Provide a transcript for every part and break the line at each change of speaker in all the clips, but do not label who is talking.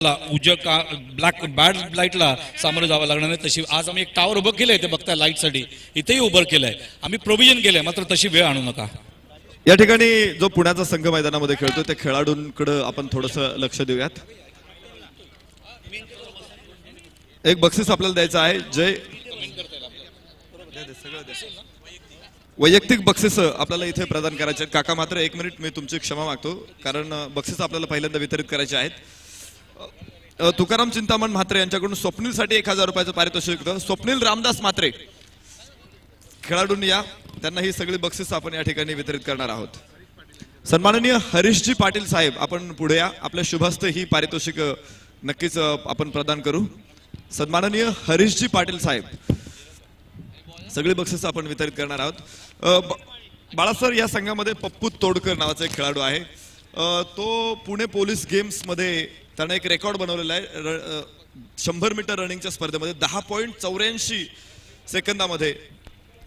Black bad लाईटला सामोरं जावं लागणार नाही. तशी आज आम्ही एक टावर उभं केलंय ते बघताय लाईटसाठी, इथेही उभं केलंय आम्ही, प्रोव्हिजन केलंय, मात्र तशी वेळ आणू नका.
या ठिकाणी जो पुण्याचा संघ मैदानामध्ये खेळतो त्या खेळाडूंकडे आपण थोडंसं लक्ष देऊयात. एक बक्षीस आपल्याला द्यायचं आहे. जय वैयक्तिक बक्षीस आपल्याला इथे प्रदान करायचे आहेत. काका मात्र 1 मिनिट मी तुमची क्षमा मागतो, कारण बक्षीस आपल्याला पहिल्यांदा वितरित करायचे आहेत. तुकाराम चिंतामण म्हात्रे यांच्याकडून स्वप्नीलसाठी 1000 रुपयाचं पारितोषिक. स्वप्नील रामदास म्हात्रे खेळाडूंनी या, त्यांना ही सगळी बक्षीस आपण या ठिकाणी वितरित करणार आहोत. सन्माननीय हरीशजी पाटील साहेब आपण पुढे या, आपल्या शुभहस्ते ही पारितोषिक नक्कीच आपण प्रदान करू. सन्माननीय हरीशजी पाटील साहेब, सगळी बक्षीस आपण वितरित करणार आहोत. बाळासर या संघामध्ये पप्पू तोडकर नावाचा एक खेळाडू आहे. तो पुणे पोलीस गेम्स मध्ये त्याने एक रेकॉर्ड बनवलेला आहे. 100 मीटर रनिंगच्या स्पर्धेमध्ये 10.84 सेकंदामध्ये.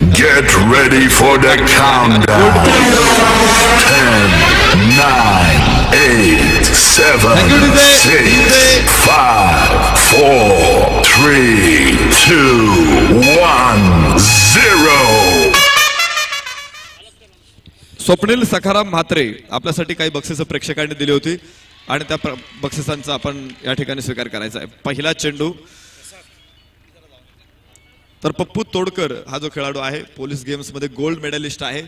Get ready for the countdown. 10, 9, 8, 7, 6, 5, 4, 3, 2, 1, 0.
Swapnil Sakharam Mhatre आपल्यासाठी काही बक्षिसं प्रेक्षकांनी दिली होती आणि त्या बक्षिसांचा आपण या ठिकाणी स्वीकार करायचा आहे. पहिला चेंडू तर पप्पू तोडकर हा जो खेळाडू आहे पोलीस गेम्स मध्ये गोल्ड मेडलिस्ट आहे.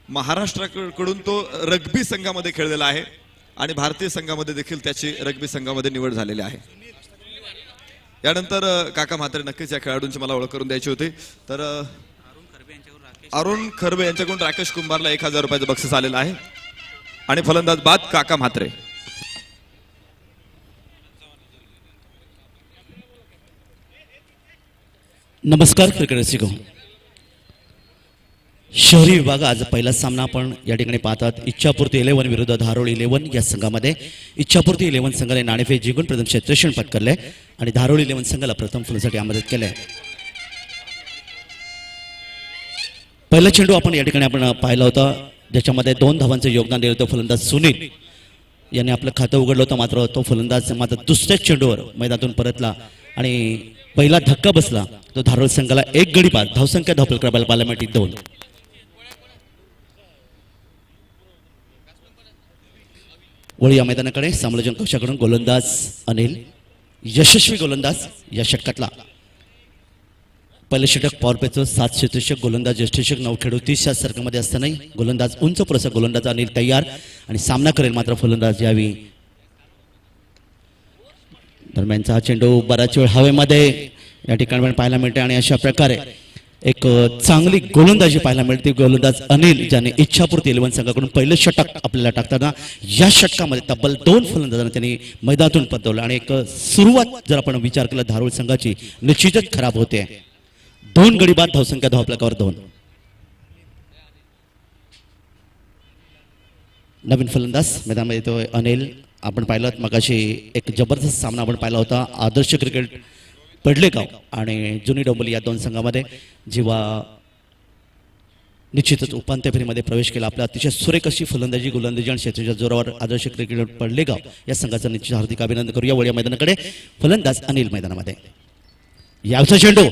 महाराष्ट्राकडून तो रग्बी संघामध्ये खेळलेला आहे आणि भारतीय संघामध्ये देखील त्याची रग्बी संघामध्ये निवड झालेली आहे. यानंतर काका म्हात्रे नक्कीच या खेळाडूंची मला ओळख करून द्यायची होती. तर अरुण खरबे यांच्याकडून राकेश कुंभारला 1000 रुपयाचं बक्षीस आलेलं आहे आणि फलंदाज बाद काका म्हात्रे.
नमस्कार क्रिकेट रसिको. शहरी विभाग आज पहिला सामना आपण या ठिकाणी पाहतात. इच्छापूर्ती 11 विरुद्ध धारोळ 11 या संघामध्ये इच्छापूर्ती 11 संघाने नाणेफेक जिंकून प्रथम क्षेत्ररक्षण पटकावले आणि धारोळ 11 संघाला प्रथम फलंदाजीसाठी आमंत्रित केले. पहिला चेंडू आपण या ठिकाणी आपण पाहिला होता, ज्याच्यामध्ये 2 धावांचं योगदान दिलं होतं फलंदाज सुनील यांनी आपलं खातं उघडलं होतं. मात्र तो फलंदाज मात्र दुसऱ्याच चेंडूवर मैदानातून परतला आणि पहिला धक्का बसला. तो धारोळ संघाला 1 गडी बाद. धावसंख्या धावफल करायला पार्लमेंट 2. वळू या मैदानाकडे समालोचन कक्षाकडून गोलंदाज अनिल, यशस्वी गोलंदाज या षटकातला. पहिलं षटक पॉवर प्लेचं 7 क्षेत्ररक्षक गोलंदाज यष्टिषक 9 खेळाडू 30 या सर्कलमध्ये असतानाही गोलंदाज उंच पुरसा गोलंदाज अनिल तयार आणि सामना करेल मात्र फलंदाज यावी. दरम्यानचा हा चेंडू बराच वेळ हवेमध्ये या ठिकाणी पाहायला मिळते आणि अशा प्रकारे एक चांगली गोलंदाजी पाहायला मिळते. गोलंदाज अनिल ज्याने इच्छापूर्ती 11 संघाकडून पहिलं षटक आपल्याला टाकताना या षटकामध्ये तब्बल 2 फलंदाजांना त्यांनी मैदानातून पटवलं आणि एक सुरुवात जर आपण विचार केला धारोळ संघाची निश्चितच खराब होते. 2 गडी बाद. धावसंख्या धावफलकावर 2. नवीन फलंदाज मैदानामध्ये येतो अनिल. आपण पाहिलं मगाशी एक जबरदस्त सामना आपण पाहिला होता आदर्श क्रिकेट पडलेगाव आणि जुनी डोंबिवली या 2 संघामध्ये, जेव्हा निश्चितच उपांत्य फेरीमध्ये प्रवेश केला. आपल्या अतिशय सुरेख अशी फलंदाजी गोलंदाजी आणि क्षेत्राच्या जोरावर आदर्श क्रिकेट पडलेगाव या संघाचं निश्चित हार्दिक अभिनंदन करूया. वळ्या मैदानाकडे फलंदाज अनिल मैदानामध्ये. याचा चेंडू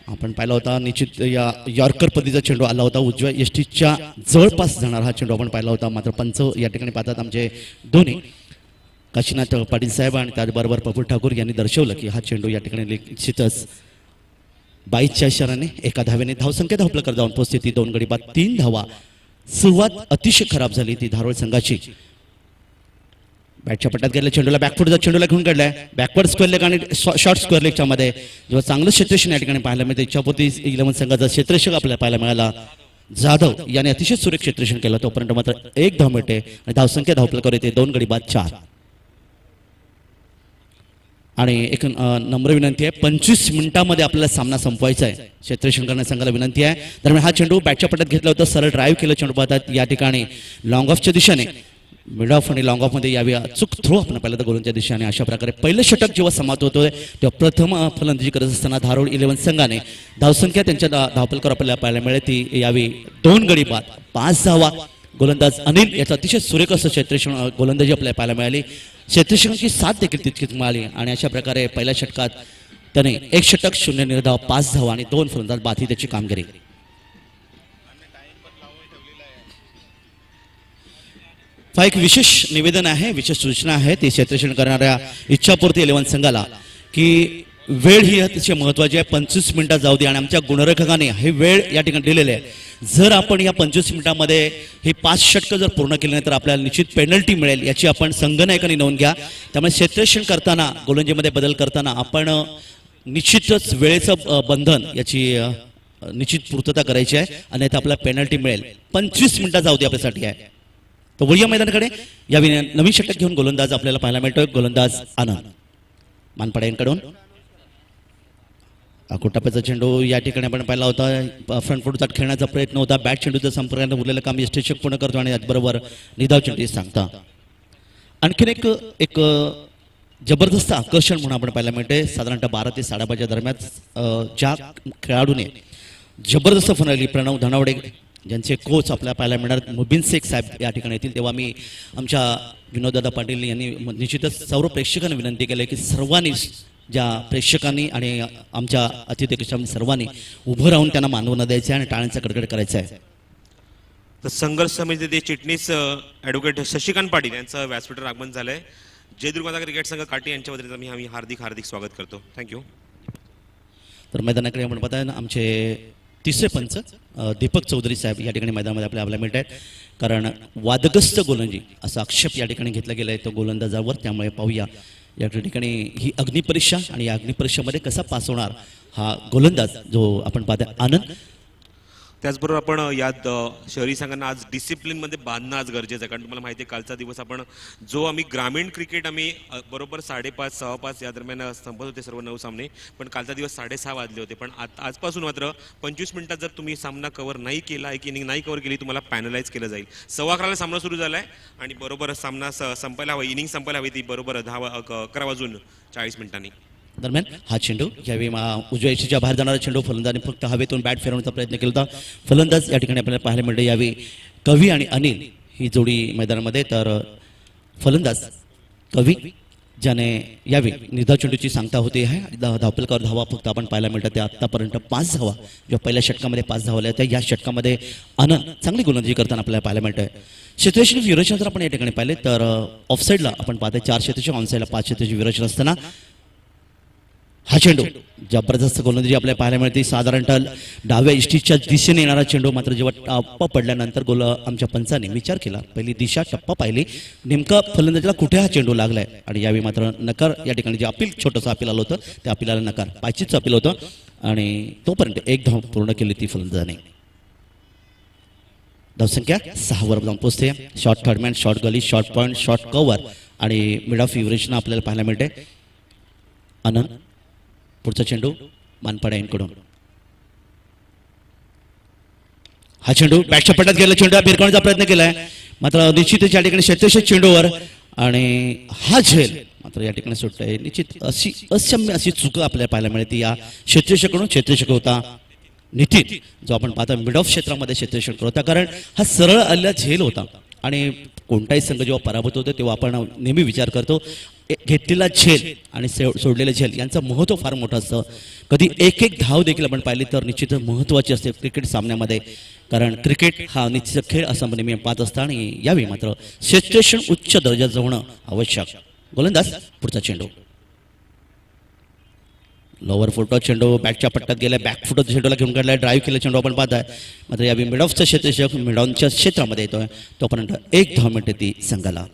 आपण पाहिला होता, निश्चित या यॉर्कर पद्धतीचा चेंडू आला होता. उजव्या यष्टीच्या जवळपास जाणार हा चेंडू आपण पाहिला होता. मात्र पंच या ठिकाणी पाहतात आमचे दोन्ही काशीनाथ पाटील साहेब आणि त्याचबरोबर प्रफुल्ल ठाकूर यांनी दर्शवलं की हा चेंडू या ठिकाणी निश्चितच 22च्या इशाराने 1 धावेने धावसंख्या धावफलकावर जाऊन पोहोचते. ती 2 गडी बाद 3 धावा. सुरुवात अतिशय खराब झाली ती धारोळ संघाची. बॅटच्या पट्ट्यात गेल्या चेंडूला बॅकफुटचा चेंडूला घेऊन काढलाय. बॅकवर्ड स्क्वेअर लेग आणि शॉर्ट स्क्वेअर लेगच्या मध्ये जेव्हा चांगलं क्षेत्ररक्षण या ठिकाणी पाहायला मिळते. इच्छापूर्ती 11 संघाचा क्षेत्ररक्षक आपल्याला पाहायला मिळाला जाधव याने अतिशय सुरेख क्षेत्ररक्षण केलं. तोपर्यंत मात्र 1 धाव मिळते आणि धावसंख्या धावफलकावर येते 2 गडी बाद 4. आणि एक नम्र विनंती आहे, 25 मिनिटांमध्ये आपल्याला सामना संपवायचा आहे. क्षेत्ररक्षण करण्याच्या संघाला विनंती आहे. दरम्यान हा चेंडू बॅटच्या पट्ट्यात घेतला होता, सरळ ड्राईव्ह केलं चेंडू पाहतात या ठिकाणी लॉंग ऑफच्या दिशेने. मिड ऑफ आणि लॉंग ऑफ मध्ये यावी अचूक थ्रो आपण पाहिलं तर गोलंदाजच्या दिशेने. अशा प्रकारे पहिलं षटक जेव्हा समाप्त होतोय तेव्हा प्रथम फलंदाजी करत असताना धारोळ 11 संघाने धावसंख्या त्यांच्या धावफलकावर आपल्याला पाहायला मिळेल ती यावी 2 गडी बाद 5 धावा. गोलंदाज अनिल याचा अतिशय सुरेख असं क्षेत्ररक्षण गोलंदाजी आपल्याला पाहायला मिळाली. क्षेत्ररक्षणाची साथ देखील तितकीच मिळाली आणि अशा प्रकारे पहिल्या षटकात त्याने 1 षटक 0 निर्धाव 5 धावा आणि 2 फलंदाज बाधी त्याची कामगिरी. एक विशेष निवेदन आहे, विशेष सूचना आहे ती क्षेत्ररक्षण करणाऱ्या इच्छापूर्ती 11 संघाला की वेळ ही अतिशय महत्वाची आहे. 25 मिनिटं जाऊ दे आणि आमच्या गुणरक्षकाने हे वेळ या ठिकाणी दिलेली आहे. जर आपण या 25 मिनिटांमध्ये ही 5 षटकं जर पूर्ण केली नाही तर आपल्याला निश्चित पेनल्टी मिळेल याची आपण संगनायकाने नोंद घ्या. त्यामुळे क्षेत्ररक्षण करताना गोलंदाजीमध्ये बदल करताना आपण निश्चितच वेळेचं बंधन याची निश्चित पूर्तता करायची आहे आणि आपल्याला पेनल्टी मिळेल. 25 मिनिटं जाऊ दे आपल्यासाठी आहे. तर वळूया मैदानाकडे. या नवीन षटक घेऊन गोलंदाज आपल्याला पाहायला मिळतोय गोलंदाज आनंद मानपाडे यांकडून. कोटाप्याचा चेंडू या ठिकाणी आपण पाहिला होता. फ्रंट फुटचा खेळण्याचा प्रयत्न होता. बॅट चेंडूचा संपर्काने उरलेलं काम यष्टीचक पूर्ण करतो आणि त्याचबरोबर निधाव चेंडू सांगता. आणखीन एक जबरदस्त आकर्षण म्हणून आपण पाहायला मिळते. साधारणतः 12 ते 5:30 दरम्यान ज्या खेळाडूने जबरदस्त फनावली प्रणव धनावडे ज्यांचे कोच आपल्याला पाहायला मिळणार मुबीन शेख साहेब या ठिकाणी येतील तेव्हा मी आमच्या विनोददादा पाटील यांनी निश्चितच सर्व प्रेक्षकांना विनंती केली की सर्वांनी ज्या प्रेक्षकांनी आणि आमच्या अतिथी सर्वांनी उभं राहून त्यांना मानवं द्यायचं आहे आणि टाळ्यांचा कडकड करायचा आहे.
तर संघर्ष समितीचे चिटणीस ॲडव्होकेट शशिकांत पाटील यांचं व्यासपीठावर आगमन झालंय. जयदुर्गमाता क्रिकेट संघ काठी यांच्या वतीने आम्ही हार्दिक स्वागत करतो. थँक्यू.
तर मैदानाकडे आपण पाहताय आमचे तिसरे पंच दीपक चौधरी साहेब या ठिकाणी मैदानामध्ये आपल्याला मिळत आहेत. कारण वादग्रस्त गोलंदाजी असा आक्षेप या ठिकाणी घेतला गेला आहे तो गोलंदाजावर. त्यामुळे पाहूया या ठिकाणी ही अग्निपरीक्षा आणि या अग्निपरीक्षेमध्ये कसा पास होणार हा गोलंदाज जो आपण पाहतोय आनंद.
त्याचबरोबर आपण यात शहरी संघांना आज डिसिप्लिनमध्ये बांधणं आज गरजेचं आहे. कारण तुम्हाला माहिती आहे कालचा दिवस आपण जो आम्ही ग्रामीण क्रिकेट आम्ही बरोबर 5:30 6:15 या दरम्यान संपत होते सर्व 9 सामने. पण कालचा दिवस 6:30 वाजले होते. पण आजपासून मात्र 25 मिनिटात जर तुम्ही सामना कव्हर नाही केला एक इनिंग नाही कव्हर केली तुम्हाला पॅनलाइज केलं जाईल. 11:15 सामना सुरू झाला आहे आणि बरोबर सामना संपायला हवा इनिंग संपायला हवी ती बरोबर 11 वाजून 40 मिनिटांनी.
दरम्यान हा चेंडू यावेळी उजव्या यष्टीच्या बाहेर जाणारा चेंडू फलंदाजाने फक्त हवेतून बॅट फिरवण्याचा प्रयत्न केला होता. फलंदाज या ठिकाणी आपल्याला पाहायला मिळते यावेळी कवी आणि अनिल ही जोडी मैदानामध्ये. तर फलंदाज कवी ज्याने यावेळी निर्धाव चेंडूची सांगता होती आहे. धावपलकावर धावा फक्त आपण पाहायला मिळतात त्या आत्तापर्यंत 5 धावा जेव्हा पहिल्या षटकामध्ये 5 धावल्या त्या या षटकामध्ये आनंद चांगली गोलंदाजी करताना आपल्याला पाहायला मिळत आहे. क्षेत्ररक्षण विरोचन जर आपण या ठिकाणी पाहिले तर ऑफसाईडला आपण पाहतोय 4 क्षेत्ररक्षक ऑनसाईडला 5 क्षेत्ररक्षक विरोचन असताना हा चेंडू जबरदस्त गोलंदाजी आपल्याला पाहायला मिळते. साधारणतः डाव्या इष्टीच्या दिशेने येणारा चेंडू मात्र जेव्हा टप्पा पडल्यानंतर आमच्या पंचाने विचार केला पहिली दिशा टप्पा पाहिली नेमका फलंदाजीला कुठे हा चेंडू लागलाय आणि यावेळी मात्र नकार या ठिकाणी जे अपील छोटंसं अपील आलं होतं त्या अपिलाला नकार पायचीच अपील होतं आणि तोपर्यंत 1 धाव पूर्ण केली ती फलंदाजाने. धावसंख्या 6 वर जाऊन पोहोचते. Short third man short gully short point short cover आणि मिड ऑफ इव्हरेजनं आपल्याला पाहायला मिळते. आनंद पुढचा चेंडू मानपाडे यांकडून. हा चेंडू बॅटच्या पट्ट्यात गेला चेंडू भिरकवण्याचा प्रयत्न केलाय मात्र निश्चितच या ठिकाणी क्षेत्ररक्षक चेंडूवर आणि हा झेल मात्र या ठिकाणी सुटतोय. निश्चित अशी अक्षम्य अशी चूक आपल्याला पाहायला मिळते या क्षेत्ररक्षकडून. क्षेत्ररक्षक होता नितीन जो आपण पाहता मिड ऑफ क्षेत्रामध्ये क्षेत्ररक्षक होता. कारण हा सरळ आलेला झेल होता आणि कोणताही संघ जेव्हा पराभूत होतो तेव्हा आपण नेहमी विचार करतो घेतलेला झेल आणि सोडलेला झेल यांचं महत्त्व फार मोठं असतं. कधी एक धाव देखील आपण पाहिली तर निश्चितच महत्त्वाची असते क्रिकेट सामन्यामध्ये. कारण क्रिकेट हा निश्चित खेळ असा नेहमी पाहत असता आणि यावेळी मात्र क्षेत्ररक्षण उच्च दर्जाचं होणं आवश्यक. गोलंदाज पुढचा चेंडू लोअर फुटचा चेंडू बॅटच्या पट्ट्यात गेला. बॅक फुटचा चेंडूला घेऊन काढलाय ड्राईव्ह केला चेंडू आपण पाहताय मात्र यावेळी मिड ऑफचा क्षेत्ररक्षक मिड ऑनच्या क्षेत्रामध्ये येतोय तोपर्यंत 1 धाव मिळते ती संघाला.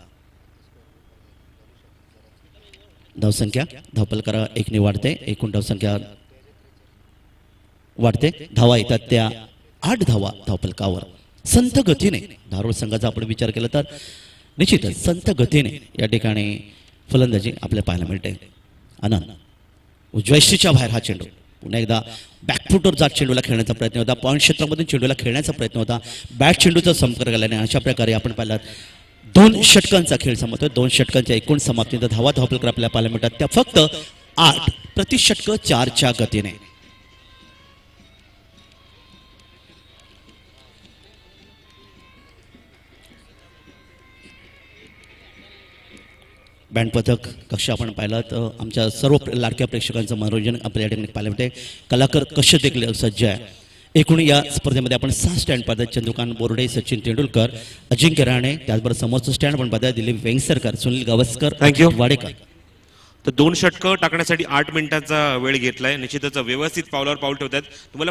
धावसंख्या धावपलकारा 1 ने वाढते. एकूण धावसंख्या वाढते. धावा येतात त्या 8 धावा धावपलकावर. संत गतीने धारोळ संघाचा आपण विचार केला तर निश्चितच संत गतीने या ठिकाणी फलंदाजी आपल्याला पाहायला मिळते. आनंद उजव्या यष्टीच्या बाहेर हा चेंडू पुन्हा एकदा बॅकफुटवर जात चेंडूला खेळण्याचा प्रयत्न होता. पॉईंट क्षेत्रामधून चेंडूला खेळण्याचा प्रयत्न होता. बॅट चेंडूचा संपर्क झाल्याने अशा प्रकारे आपण पाहिलात 2 षटकांचा खेळ संपतोय. 2 षटकांच्या एकूण समाप्तीनंतर धावा धावपलकर आपल्याला पाहायला मिळतात त्या फक्त 8 प्रति षटक 4च्या गतीने. बँड पथक कक्ष आपण पाहिलं तर आमच्या सर्व लाडक्या प्रेक्षकांचं मनोरंजन आपल्या या ठिकाणी पाहायला मिळते. कलाकार कसे देखील सज्ज आहे. एकूण या स्पर्धेमध्ये आपण 6 स्टँड पाहतात. चंद्रकांत बोर्डे, सचिन तेंडुलकर, अजिंक्य राणे, त्याचबरोबर समोरचं स्टँड आपण पाहतात दिलीप वेंगसरकर, सुनील गावस्कर,
Thank you.
वाडेकर.
तर 2 षटकं टाकण्यासाठी 8 मिनिटांचा वेळ घेतलाय. निश्चितच व्यवस्थित पावलावर पाऊल ठेवतात. तुम्हाला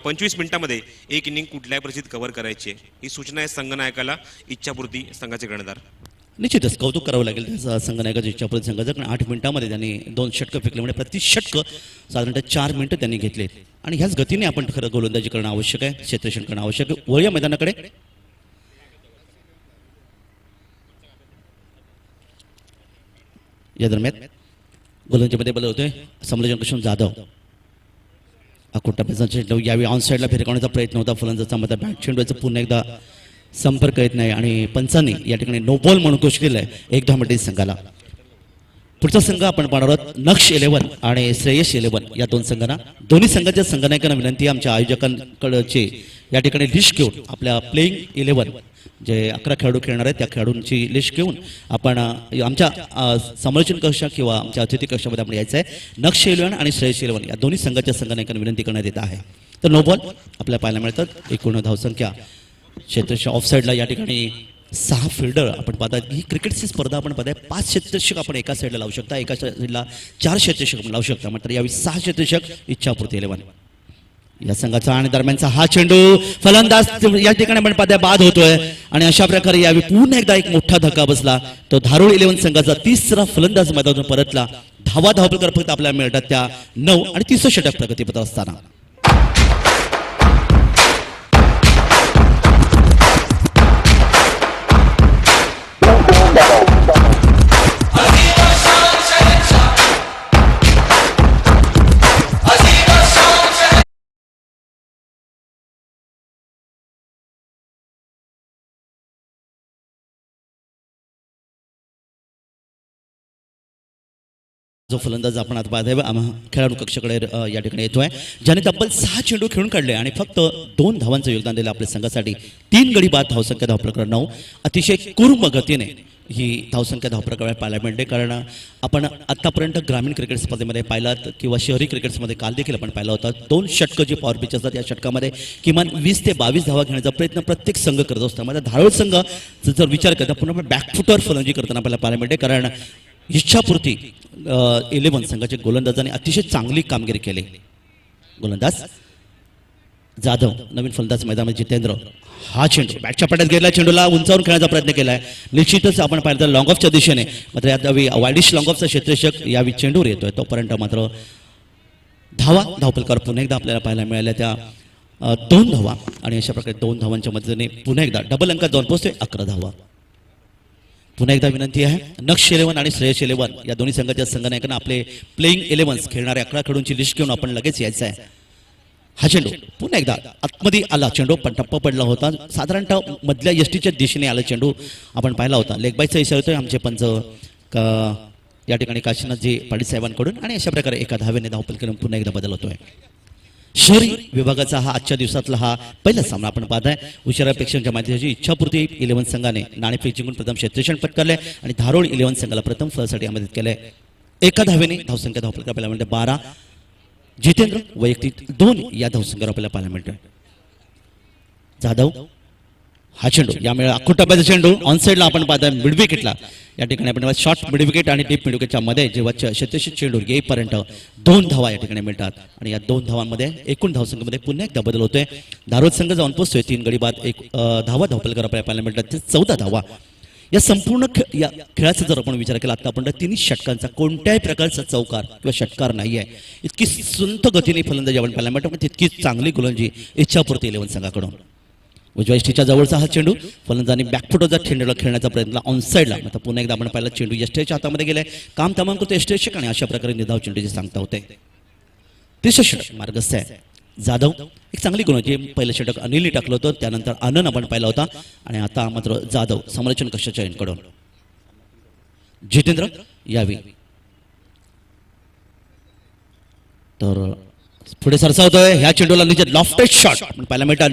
25 मिनिटांमध्ये एक इनिंग कुठल्याही परिस्थितीत कव्हर करायची आहे. ही सूचना आहे संघनायकाला. इच्छापूर्ती संघाचे कर्णधार.
निश्चितच कौतुक करावं लागेल त्या संघनायकाच्या इच्छापूर्ती संघाचं. कारण 8 मिनिटामध्ये त्यांनी 2 षटकं फेकल्यामुळे प्रति षटकं साधारणतः 4 मिनिटं त्यांनी घेतले. आणि ह्याच गतीने आपण खरं गोलंदाजी करणं आवश्यक आहे, क्षेत्ररक्षण करणं आवश्यक आहे. वळूया मैदानाकडे. या दरम्यान गोलंदाजीमध्ये बदल होतोय. समोलचन कृष्ण जाधव अकोटा चेंडू यावेळी ऑन साईडला फिरकवण्याचा प्रयत्न होता फलंदाजाचा. मात्र बॅट चेंडूचा पुन्हा एकदा संपर्क येत नाही आणि पंचांनी या ठिकाणी नो बॉल म्हणून घोषित केलं आहे 1 धावमध्ये संघाला. पुढचा संघ आपण पाहणार आहोत नक्ष 11 आणि श्रेयस 11 या 2 संघांना. दोन्ही संघाच्या संघनायकांना विनंती आहे आमच्या आयोजकांकडचे या ठिकाणी लिस्ट घेऊन आपल्या प्लेइंग 11 जे 11 खेळाडू खेळणार आहेत त्या खेळाडूंची लिस्ट घेऊन आपण आमच्या समालोचन कक्ष किंवा आमच्या अतिथी कक्षामध्ये आपण यायचं आहे. नक्ष 11 आणि श्रेयस 11 या दोन्ही संघाच्या संघनायकांना विनंती करण्यात येत आहे. तर नो बॉल आपल्याला पाहायला मिळतात. एकूण धावसंख्या क्षेत्ररक्षक ऑफसाईडला या ठिकाणी 6 फिल्डर आपण पाहतात. ही क्रिकेटची स्पर्धा आपण पाहताय. 5 क्षेत्ररक्षक आपण एका साईडला लावू शकता, एका साईडला 4 क्षेत्ररक्षक आपण लावू शकता. मात्र यावेळी 6 क्षेत्ररक्षक इच्छापूर्ती 11 या संघाचा. आणि दरम्यानचा हा चेंडू फलंदाज या ठिकाणी आपण पाहताय बाद होतोय. आणि अशा प्रकारे यावेळी पुन्हा एकदा एक मोठा धक्का बसला. तो धारूळ 11 संघाचा 3रा फलंदाज मैदानातून परतला. धावपलकर फक्त आपल्याला मिळतात त्या 9 आणि 3रं षटक प्रगतीपथ असताना. जो फलंदाज आपण आता पाहतोय खेळाडू कक्षाकडे या ठिकाणी येतोय, ज्याने तब्बल 6 चेंडू खेळून काढले आणि फक्त 2 धावांचं योगदान दिलं आपल्या संघासाठी. 3 गडी बाद धावसंख्या धावप्रकरण 9. अतिशय कुर्म गतीने ही धावसंख्या धावप्रकरण पाहायला मिळते. कारण आपण आतापर्यंत ग्रामीण क्रिकेट स्पर्धेमध्ये पाहिलात किंवा शहरी क्रिकेटमध्ये काल देखील आपण पाहिलं होतं 2 षटकं जी पॉवर पिच असतात या षटकामध्ये किमान 20 ते 22 धावा घेण्याचा प्रयत्न प्रत्येक संघ करत असतो. माझा धारूळ संघ जर विचार करता पुन्हा बॅकफुटवर फलंदाजी करताना आपल्याला पाहायला मिळते. कारण इच्छापूर्ती 11 संघाच्या गोलंदाजाने अतिशय चांगली कामगिरी केली. गोलंदाज जाधव, नवीन फलंदाज मैदानामध्ये जितेंद्र. हा चेंडू बॅटच्या पट्ट्यात गेला, चेंडूला उंचावून खेळण्याचा प्रयत्न केलाय. निश्चितच आपण पाहिलं तर लॉंग ऑफच्या दिशेने, मात्र यावेळी वायडिश लॉंग ऑफचा क्षेत्ररक्षक यावेळी चेंडूवर येतोय. तोपर्यंत मात्र धावपलकर पुन्हा एकदा आपल्याला पाहायला मिळाल्या त्या 2 धावा. आणि अशा प्रकारे 2 धावांच्या मदतीने पुन्हा एकदा डबल अंकात जाऊन पोहोचतोय 11 धावा. पुन्हा एकदा विनंती आहे नक्ष 11 आणि श्रेयस 11 या दोन्ही संघाच्या संघनायकांना आपले प्लेइंग 11 खेळणाऱ्या 11 खेळाडूंची लिस्ट घेऊन आपण लगेच यायचं आहे. हा चेंडू पुन्हा एकदा आतमध्ये आला. चेंडू पण टप्पा पडला होता. साधारणतः मधल्या यष्टीच्या दिशेने आला चेंडू आपण पाहिला होता. लेग बायचा इशारा होतोय आमचे पंच या ठिकाणी काशीनाथजी पाटील साहेबांकडून. आणि अशा प्रकारे एका धावेने धावपल करून पुन्हा एकदा बदल होतोय. शहरी विभागाचा हा आजच्या दिवसातला हा पहिला सामना आपण पाहताय. उशिरापेक्षांच्या माहितीची इच्छापूर्ती 11 संघाने नाणेफेक जिंकून प्रथम क्षेत्ररक्षण पटकावले आणि धारोळ 11 संघाला प्रथम फळसाठी आमंत्रित केले. एका धावेने धावसंख्या धावपल आपल्याला मिळते 12. जितेंद्र वैयक्तिक 2 या धावसंख्येवर आपल्याला पाहायला मिळतोय. जाधव हा चेंडू यामुळे अकोटाबाचा चेंडू ऑन साईडला आपण पाहताय मिड विकेटला. या ठिकाणी आपण शॉर्ट मिड विकेट आणि डीप मिड विकेटच्या मध्ये जेव्हा क्षेत्ररक्षक चेंडू येईपर्यंत 2 धावा या ठिकाणी मिळतात. आणि या 2 धावांमध्ये एकूण धावसंख्येमध्ये पुन्हा एकदा बदल होतोय. धारोळ संघ जाऊन पोहोचतोय 3 गडी बाद 1 धावा धावपलकर आपल्याला पाहायला मिळतात ते 14 धावा. या संपूर्ण या खेळाचा जर आपण विचार केला आता आपण 3 षटकांचा कोणत्याही प्रकारचा चौकार किंवा षटकार नाही आहे. इतकी संत गतीने फलंदाजी आपण पाहायला मिळतं पण तितकी चांगली गोलंदाजी इच्छापूर्ती 11 संघाकडून. उजव्या यष्टीच्या जवळचा हा चेंडू फलंदाजाने बॅकफुटचा चेंडूला खेळण्याचा प्रयत्न ऑन साईडला. आता पुन्हा एकदा आपण पाहिला चेंडू यष्टीच्या हातामध्ये गेलाय. काम तमाम करतो यष्टीरक्षक आणि अशा प्रकारे निर्धाव चेंडूची सांगता होते. 3रं षटक मार्गस्थ आहे. जाधव एक चांगली गोलंदाजी. पहिलं षटक अनिलने टाकलं होतं, त्यानंतर आनंद आपण पाहिला होता आणि आता मात्र जाधव समालोचन कक्षाच्या एंडकडून. जितेंद्र यावी तर पुढे सरसावतोय ह्या चेंडूला निजे लॉफ्टेड शॉट आपण पाहायला मिळतात.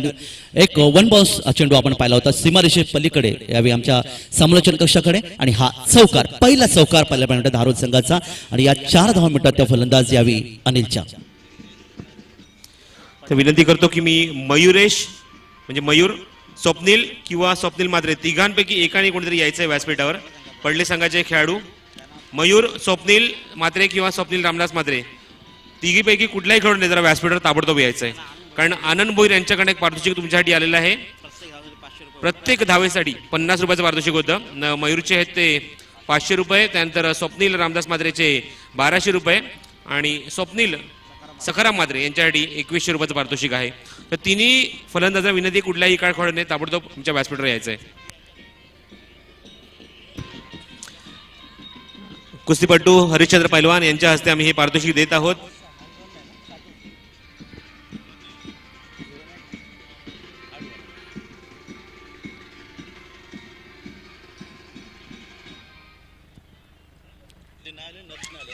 एक वन बाउन्स चेंडू आपण पाहिला होता सीमारेषे पलीकडे यावेळी आमच्या समालोचन कक्षाकडे आणि हा चौकार पहिला चौकार पाहायला मिळतात धारोड संघाचा आणि या 4 धावा मिळतात त्या फलंदाज यावी अनिलच्या.
तर विनंती करतो की मी मयुरेश म्हणजे मयूर स्वप्नील किंवा स्वप्नील मात्रे तिघांपैकी एकाने कोणीतरी यायचंय व्यासपीठावर. पडले संघाचे खेळाडू मयूर स्वप्नील मात्रे किंवा स्वप्नील रामदास मात्रे तिघीपैकी कुठल्याही खेळून जरा व्यासपीठावर ताबडतोब यायचंय कारण आनंद भोईर यांच्याकडे एक पारितोषिक तुमच्यासाठी आलेलं आहे. प्रत्येक धावेसाठी 50 रुपयाचं पारितोषिक होतं. मयूरचे आहेत ते 500 रुपये, त्यानंतर स्वप्नील रामदास मात्रेचे 1200 रुपये आणि स्वप्नील सखाराम मात्रे यांच्यासाठी 2100 रुपयाचं पारितोषिक आहे. तर तिन्ही फलंदाजांना विनंती कुठल्याही काळ खेळून ताबडतोब तुमच्या व्यासपीठावर यायचंय. कुस्तीपटू हरिश्चंद्र पैलवान यांच्या हस्ते आम्ही हे पारितोषिक देत आहोत.